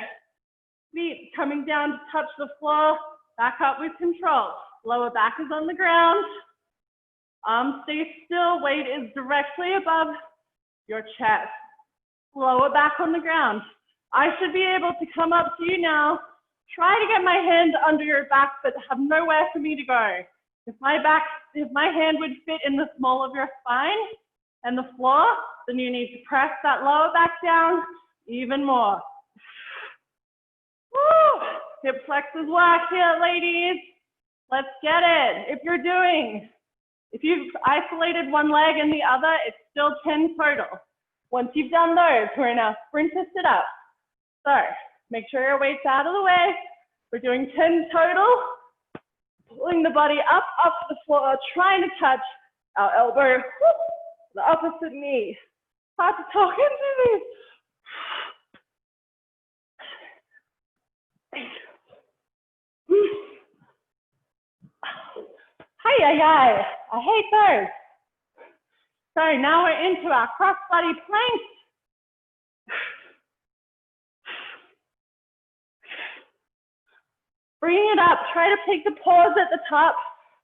feet coming down to touch the floor, back up with control. Lower back is on the ground. Arms stay still, weight is directly above your chest. Lower back on the ground. I should be able to come up to you now. Try to get my hand under your back, but have nowhere for me to go. If my hand would fit in the small of your spine and the floor, then you need to press that lower back down even more. Woo! Hip flexors work here, ladies. Let's get it. If you've isolated one leg and the other, it's still 10 total. Once you've done those, we're in our sprinter sit-up. So make sure your weight's out of the way. We're doing 10 total. Pulling the body up off the floor, trying to touch our elbow, the opposite knee. Hard to talk into these. Hi. I hate those. So now we're into our cross body planks. Bring it up. Try to take the pause at the top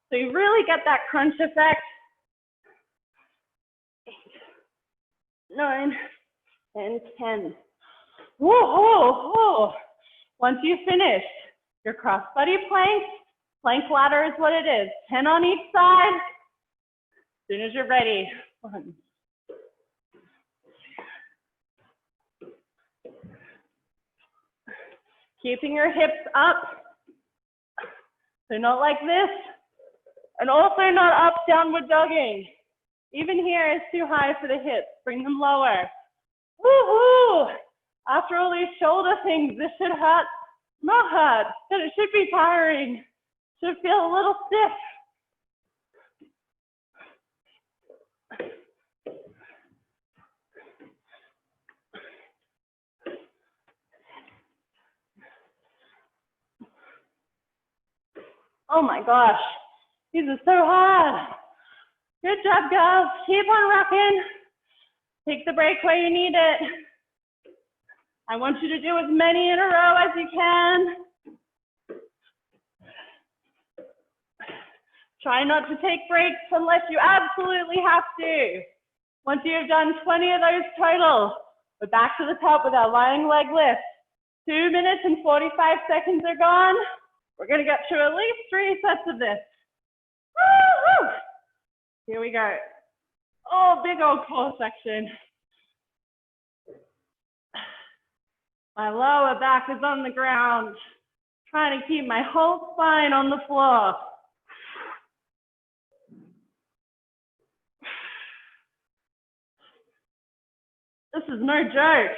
so you really get that crunch effect. 8, 9, and 10. Whoa. Once you finish your cross body plank, plank ladder is what it is. 10 on each side. As soon as you're ready. 1, 2. Keeping your hips up. So not like this. And also not up downward dogging. Even here is too high for the hips. Bring them lower. Woo-hoo! After all these shoulder things, this should hurt. Not hurt, but it should be tiring. Should feel a little stiff. Oh my gosh, these are so hard. Good job, girls. Keep on rocking. Take the break where you need it. I want you to do as many in a row as you can. Try not to take breaks unless you absolutely have to. Once you have done 20 of those total, we're back to the top with our lying leg lift. 2 minutes and 45 seconds are gone. We're gonna get to at least 3 sets of this. Woo-hoo! Here we go. Oh, big old core section. My lower back is on the ground. Trying to keep my whole spine on the floor. This is no joke.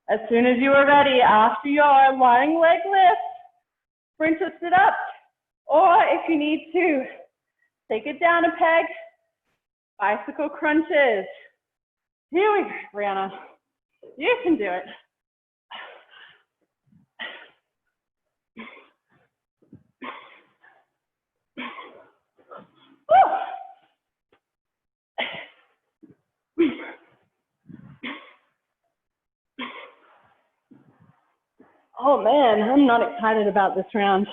As soon as you are ready, after your lying leg lift, sprinter sit up, or if you need to, take it down a peg, bicycle crunches. Here we go, Brianna. You can do it. Oh man, I'm not excited about this round,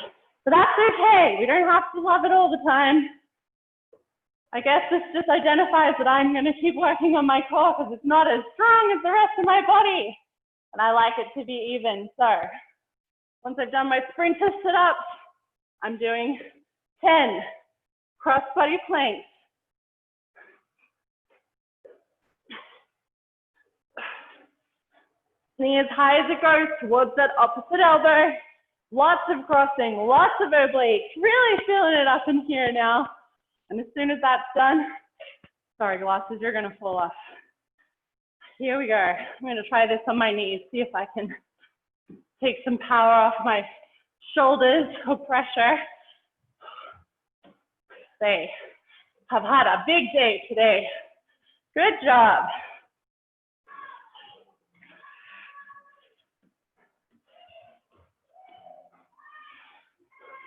but that's okay. We don't have to love it all the time. I guess this just identifies that I'm going to keep working on my core because it's not as strong as the rest of my body. And I like it to be even. So once I've done my sprinter sit-ups, I'm doing 10 cross-body planks. Knee as high as it goes towards that opposite elbow. Lots of crossing, lots of obliques. Really feeling it up in here now. And as soon as that's done, sorry glasses, you're gonna fall off. Here we go. I'm gonna try this on my knees, see if I can take some power off my shoulders or pressure. They have had a big day today. Good job.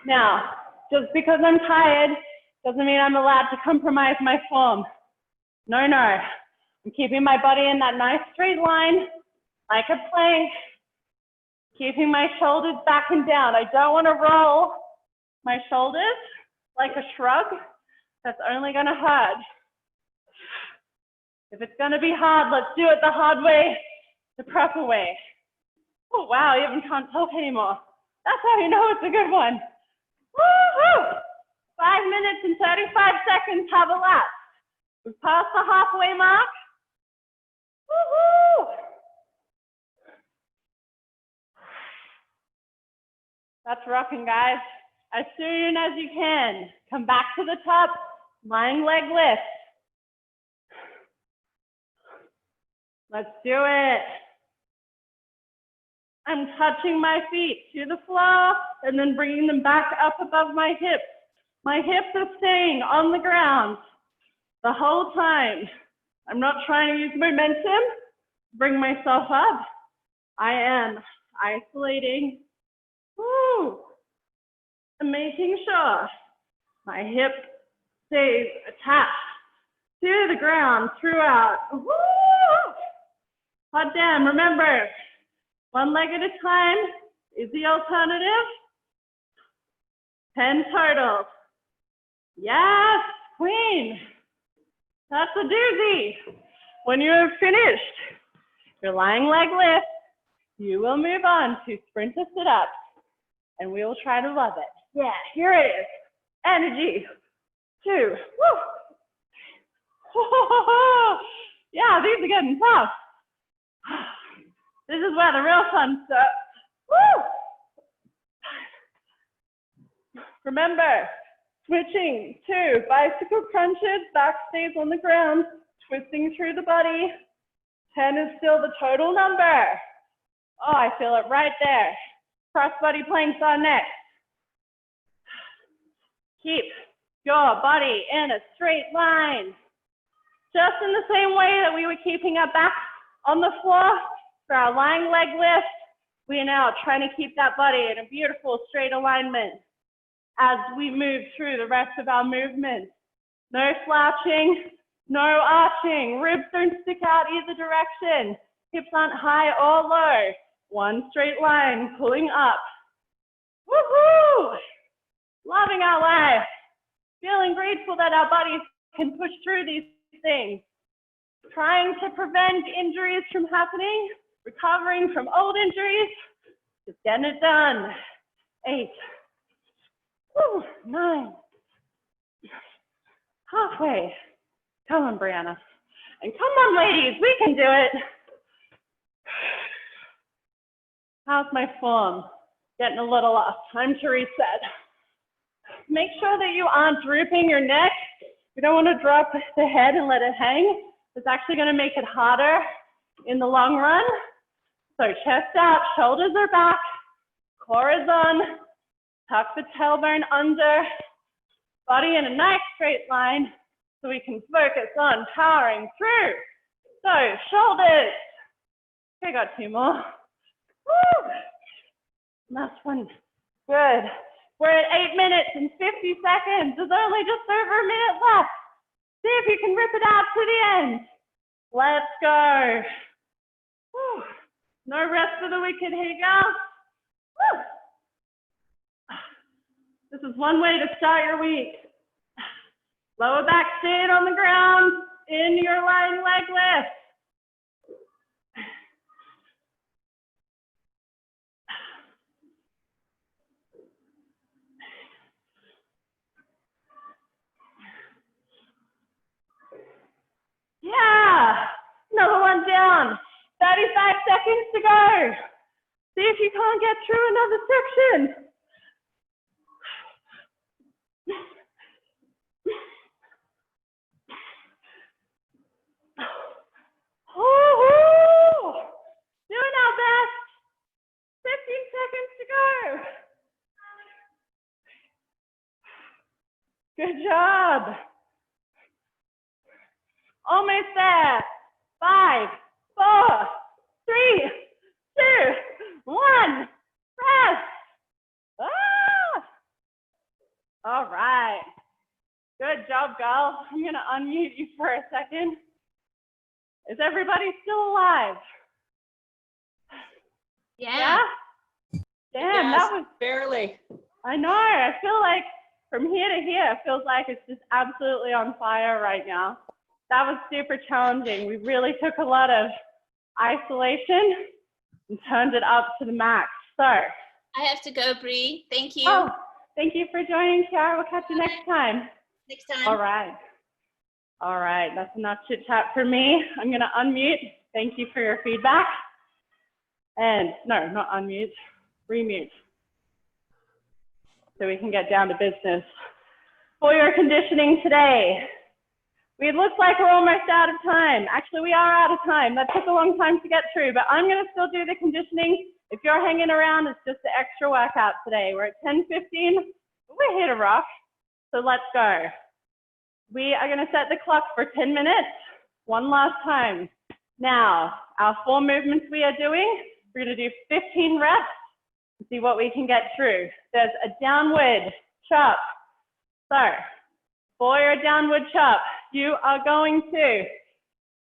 Now, just because I'm tired doesn't mean I'm allowed to compromise my form. No, no. I'm keeping my body in that nice straight line, like a plank, keeping my shoulders back and down. I don't want to roll my shoulders like a shrug. That's only going to hurt. If it's going to be hard, let's do it the hard way, the proper way. Oh, wow, you even can't talk anymore. That's how you know it's a good one. Woo-hoo! 5 minutes and 35 seconds have elapsed. We've passed the halfway mark. Woo-hoo! That's rocking, guys. As soon as you can, come back to the top, lying leg lift. Let's do it. I'm touching my feet to the floor and then bringing them back up above my hips. My hips are staying on the ground the whole time. I'm not trying to use momentum to bring myself up. I am isolating. Woo! And making sure my hip stays attached to the ground throughout. Woo! Hot damn, remember, one leg at a time is the alternative. 10 total. Yes, queen. That's a doozy. When you have finished your lying leg lift, you will move on to sprinter sit-ups. and we will try to love it. Yeah, here it is. Energy. 2. Woo. Yeah, these are getting tough. This is where the real fun starts. Woo. Remember, switching to bicycle crunches, back stays on the ground, twisting through the body. 10 is still the total number. Oh, I feel it right there. Cross body planks are next. Keep your body in a straight line. Just in the same way that we were keeping our back on the floor for our lying leg lift, we are now trying to keep that body in a beautiful straight alignment as we move through the rest of our movement. No slouching, no arching. Ribs don't stick out either direction. Hips aren't high or low. One straight line, pulling up. Woohoo! Loving our life. Feeling grateful that our bodies can push through these things. Trying to prevent injuries from happening. Recovering from old injuries. Just getting it done. 8. Woo, 9. Halfway. Come on, Brianna. And come on, ladies, we can do it. How's my form? Getting a little off. Time to reset. Make sure that you aren't drooping your neck. You don't want to drop the head and let it hang. It's actually going to make it harder in the long run. So chest out, shoulders are back, core is on. Tuck the tailbone under, body in a nice straight line so we can focus on powering through. So shoulders. Okay, got 2 more. Woo! Last one. Good. We're at 8 minutes and 50 seconds. There's only just over a minute left. See if you can rip it out to the end. Let's go. Woo. No rest for the wicked here, girls. Woo. This is one way to start your week. Lower back staying on the ground in your lying leg lift. Yeah, another one down. 35 seconds to go. See if you can't get through another section. Woo-hoo! Doing our best. 15 seconds to go. Good job. Almost there. 5, 4, 3, 2, 1. Rest. Ah! All right. Good job, girl. I'm going to unmute you for a second. Is everybody still alive? Yeah? Damn, yes, that was barely. I know. I feel like from here to here, it feels like it's just absolutely on fire right now. That was super challenging. We really took a lot of isolation and turned it up to the max. So I have to go, Bree. Thank you. Oh, thank you for joining, Kiara. We'll catch you next time. Next time. All right. All right. That's enough chit chat for me. I'm going to unmute. Thank you for your feedback. And no, not unmute, remute. So we can get down to business. For your conditioning today, it looks like we're almost out of time. Actually, we are out of time. That took a long time to get through, but I'm going to still do the conditioning. If you're hanging around, it's just the extra workout today. We're at 10:15. We're here to rock. So let's go. We are going to set the clock for 10 minutes. One last time. Now, our 4 movements we are doing, we're going to do 15 reps and see what we can get through. There's a downward chop. So, for your downward chop, you are going to,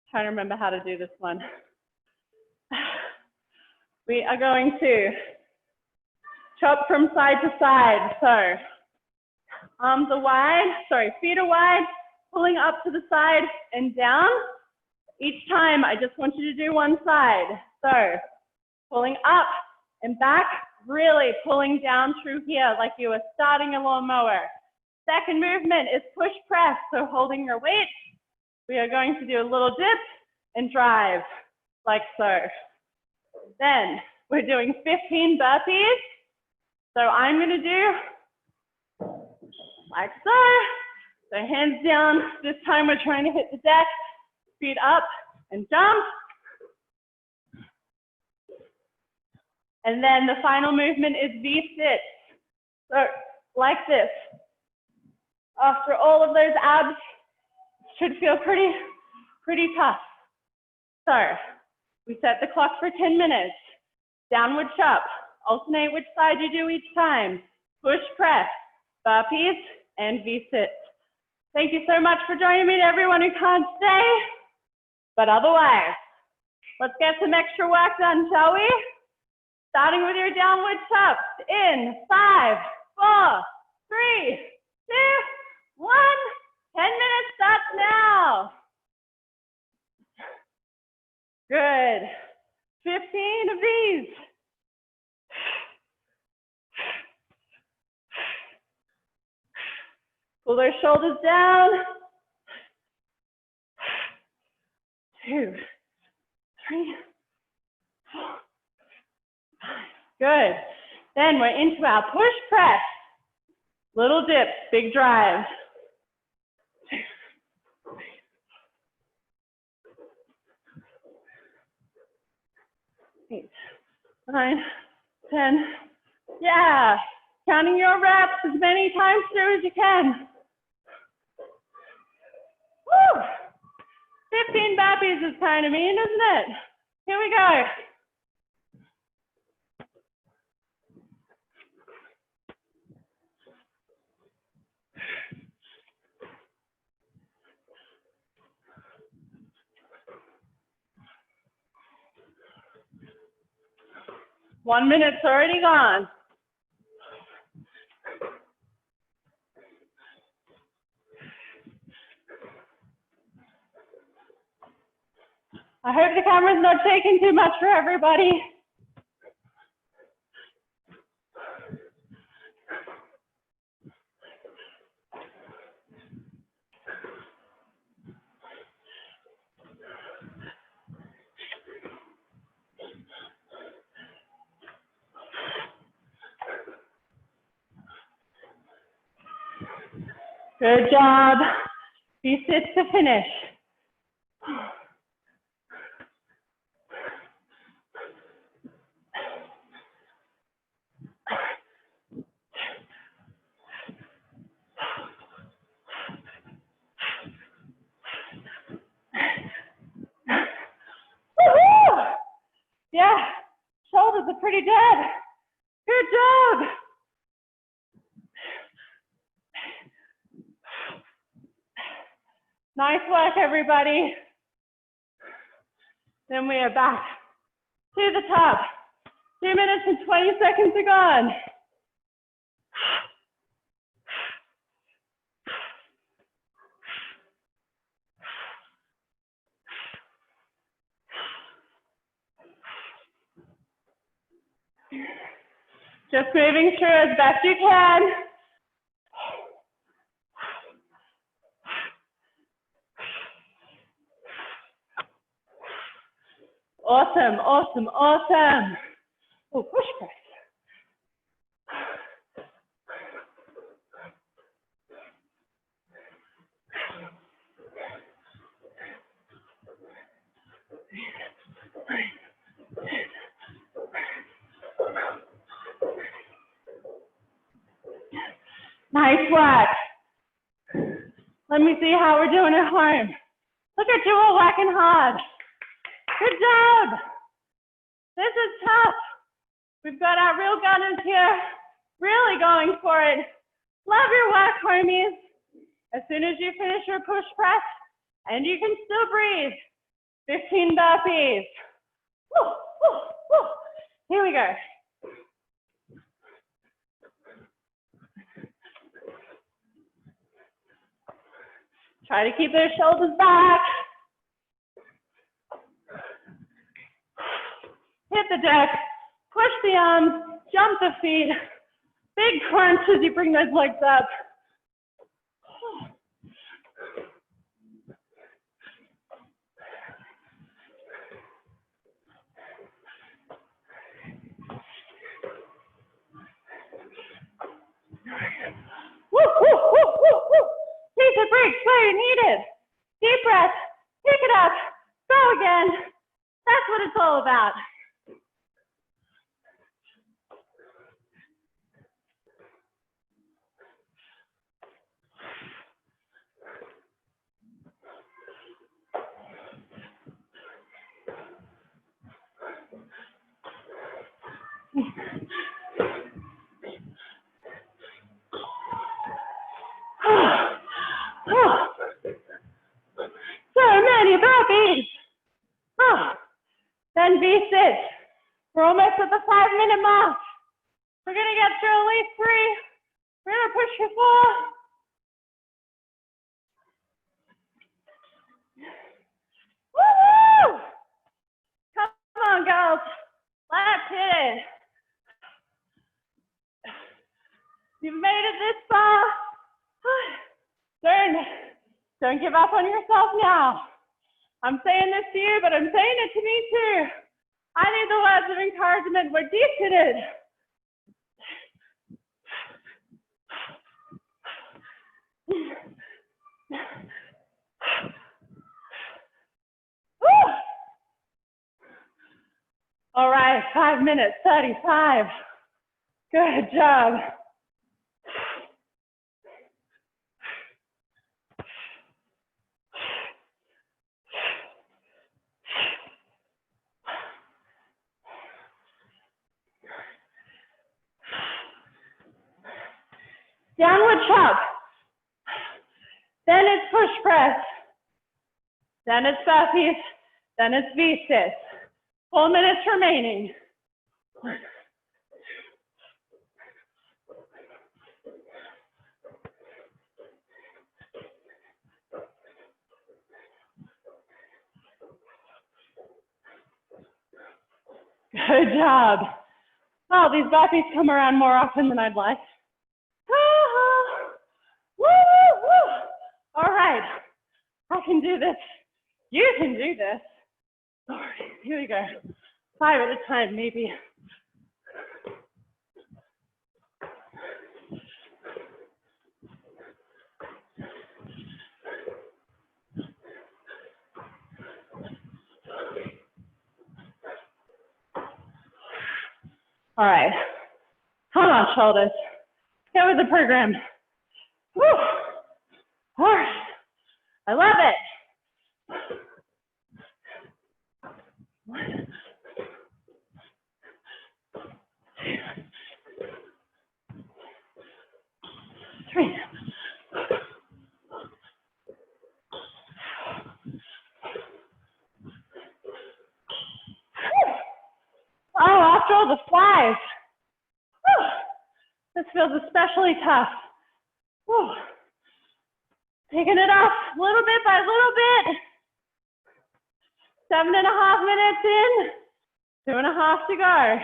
trying to remember how to do this one. We are going to chop from side to side. So, arms are wide, feet are wide, pulling up to the side and down. Each time, I just want you to do one side. So, pulling up and back, really pulling down through here like you were starting a lawnmower. Second movement is push press, so holding your weight. We are going to do a little dip and drive, like so. Then we're doing 15 burpees. So I'm gonna do like so. So hands down, this time we're trying to hit the deck, feet up and jump. And then the final movement is V-sit. So like this. After all of those abs, should feel pretty tough. So we set the clock for 10 minutes. Downward chop. Alternate which side you do each time. Push, press, burpees, and V-sit. Thank you so much for joining me, to everyone who can't stay. But otherwise, let's get some extra work done, shall we? Starting with your downward chops in 5, 4, 3, 2, 1. 10 minutes starts now. Good. 15 of these. Pull those shoulders down. 2, 3, 4, 5. Good. Then we're into our push press. Little dips, big drives. 8, 9, 10. Yeah. Counting your reps as many times through as you can. Woo! 15 burpees is kind of mean, isn't it? Here we go. One minute's already gone. I hope the camera's not shaking too much for everybody. Good job. V-sit to finish. Woohoo! Yeah, shoulders are pretty dead. Good job. Nice work, everybody. Then we are back to the top. 2 minutes and 20 seconds are gone. Just moving through as best you can. Awesome, awesome, awesome. Oh, push press. Nice work. Let me see how we're doing at home. Look at you all working hard. Good job. This is tough. We've got our real gunners here, really going for it. Love your work, homies. As soon as you finish your push press, and you can still breathe, 15 burpees. Woo, woo, woo. Here we go. Try to keep those shoulders back. Hit the deck, push the arms, Jump the feet. Big crunch as you bring those legs up. Woo, woo, woo, woo, woo. Take a break where you need it. Deep breath. Pick it up. Go again. That's what it's all about. So many burpees. Then V-sit. We're almost at the 5-minute mark. We're going to get through at least 3. We're going to push for 4. Woo-hoo! Come on, girls. Let's hit it. You've made it this far. Don't give up on yourself now. I'm saying this to you, but I'm saying it to me too. I need the words of encouragement. We're deep-seated. All right, 5 minutes, 35. Good job. Downward chop. Then it's push press. Then it's burpees. Then it's V-sit. 4 minutes remaining. Good job. Oh, these burpees come around more often than I'd like. Woo, woo, woo. All right, I can do this. You can do this. All right, here we go. 5 at a time, maybe. All right, come on, shoulders. Get with the program. Woo. All right, I love it. 1, 2, 3. Oh, after all the flies. This feels especially tough. Whew. Taking it off little bit by little bit. 7.5 minutes in, 2.5 to go.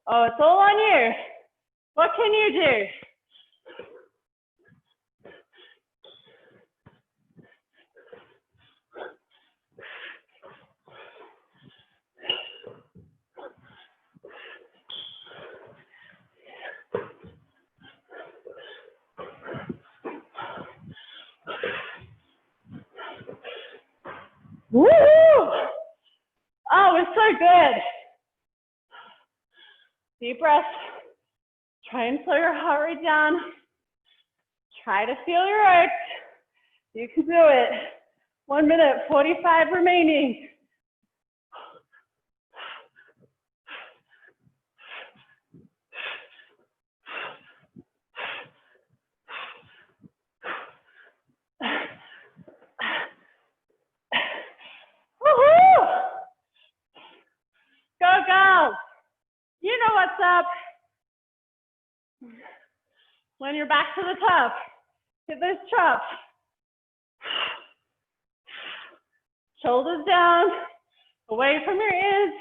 Oh, it's all on you. What can you do? Woo! Oh, it's so good. Deep breath. Try and slow your heart rate down. Try to feel your oats. You can do it. 1 minute, 45 remaining. Woohoo! Go, girls. You know what's up. When you're back to the top, hit those chops. Shoulders down, away from your ears.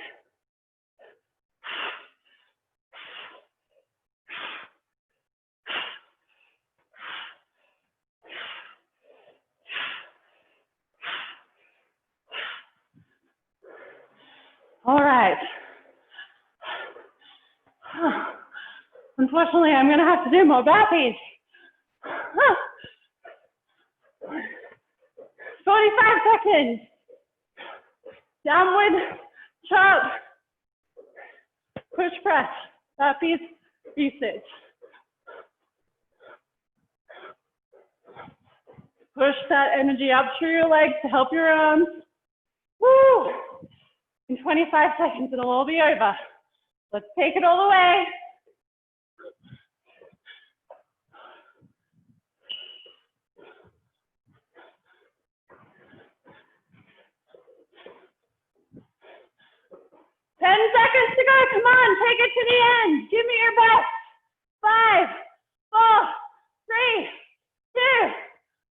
Unfortunately, I'm gonna have to do more burpees. 45 seconds. Downward chop. Push press. Burpees, research. Push that energy up through your legs to help your arms. Woo! In 25 seconds, it'll all be over. Let's take it all the way. Ten seconds to go. Come on, take it to the end. Give me your best. 5, 4, 3, 2,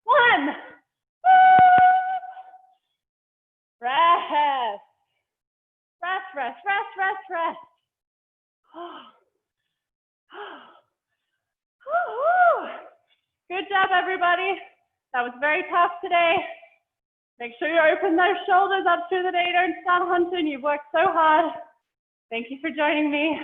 1. Woo! Rest. Rest, rest, rest, rest, rest. Good job, everybody. That was very tough today. Make sure you open those shoulders up through the day. Don't start hunting. You've worked so hard. Thank you for joining me.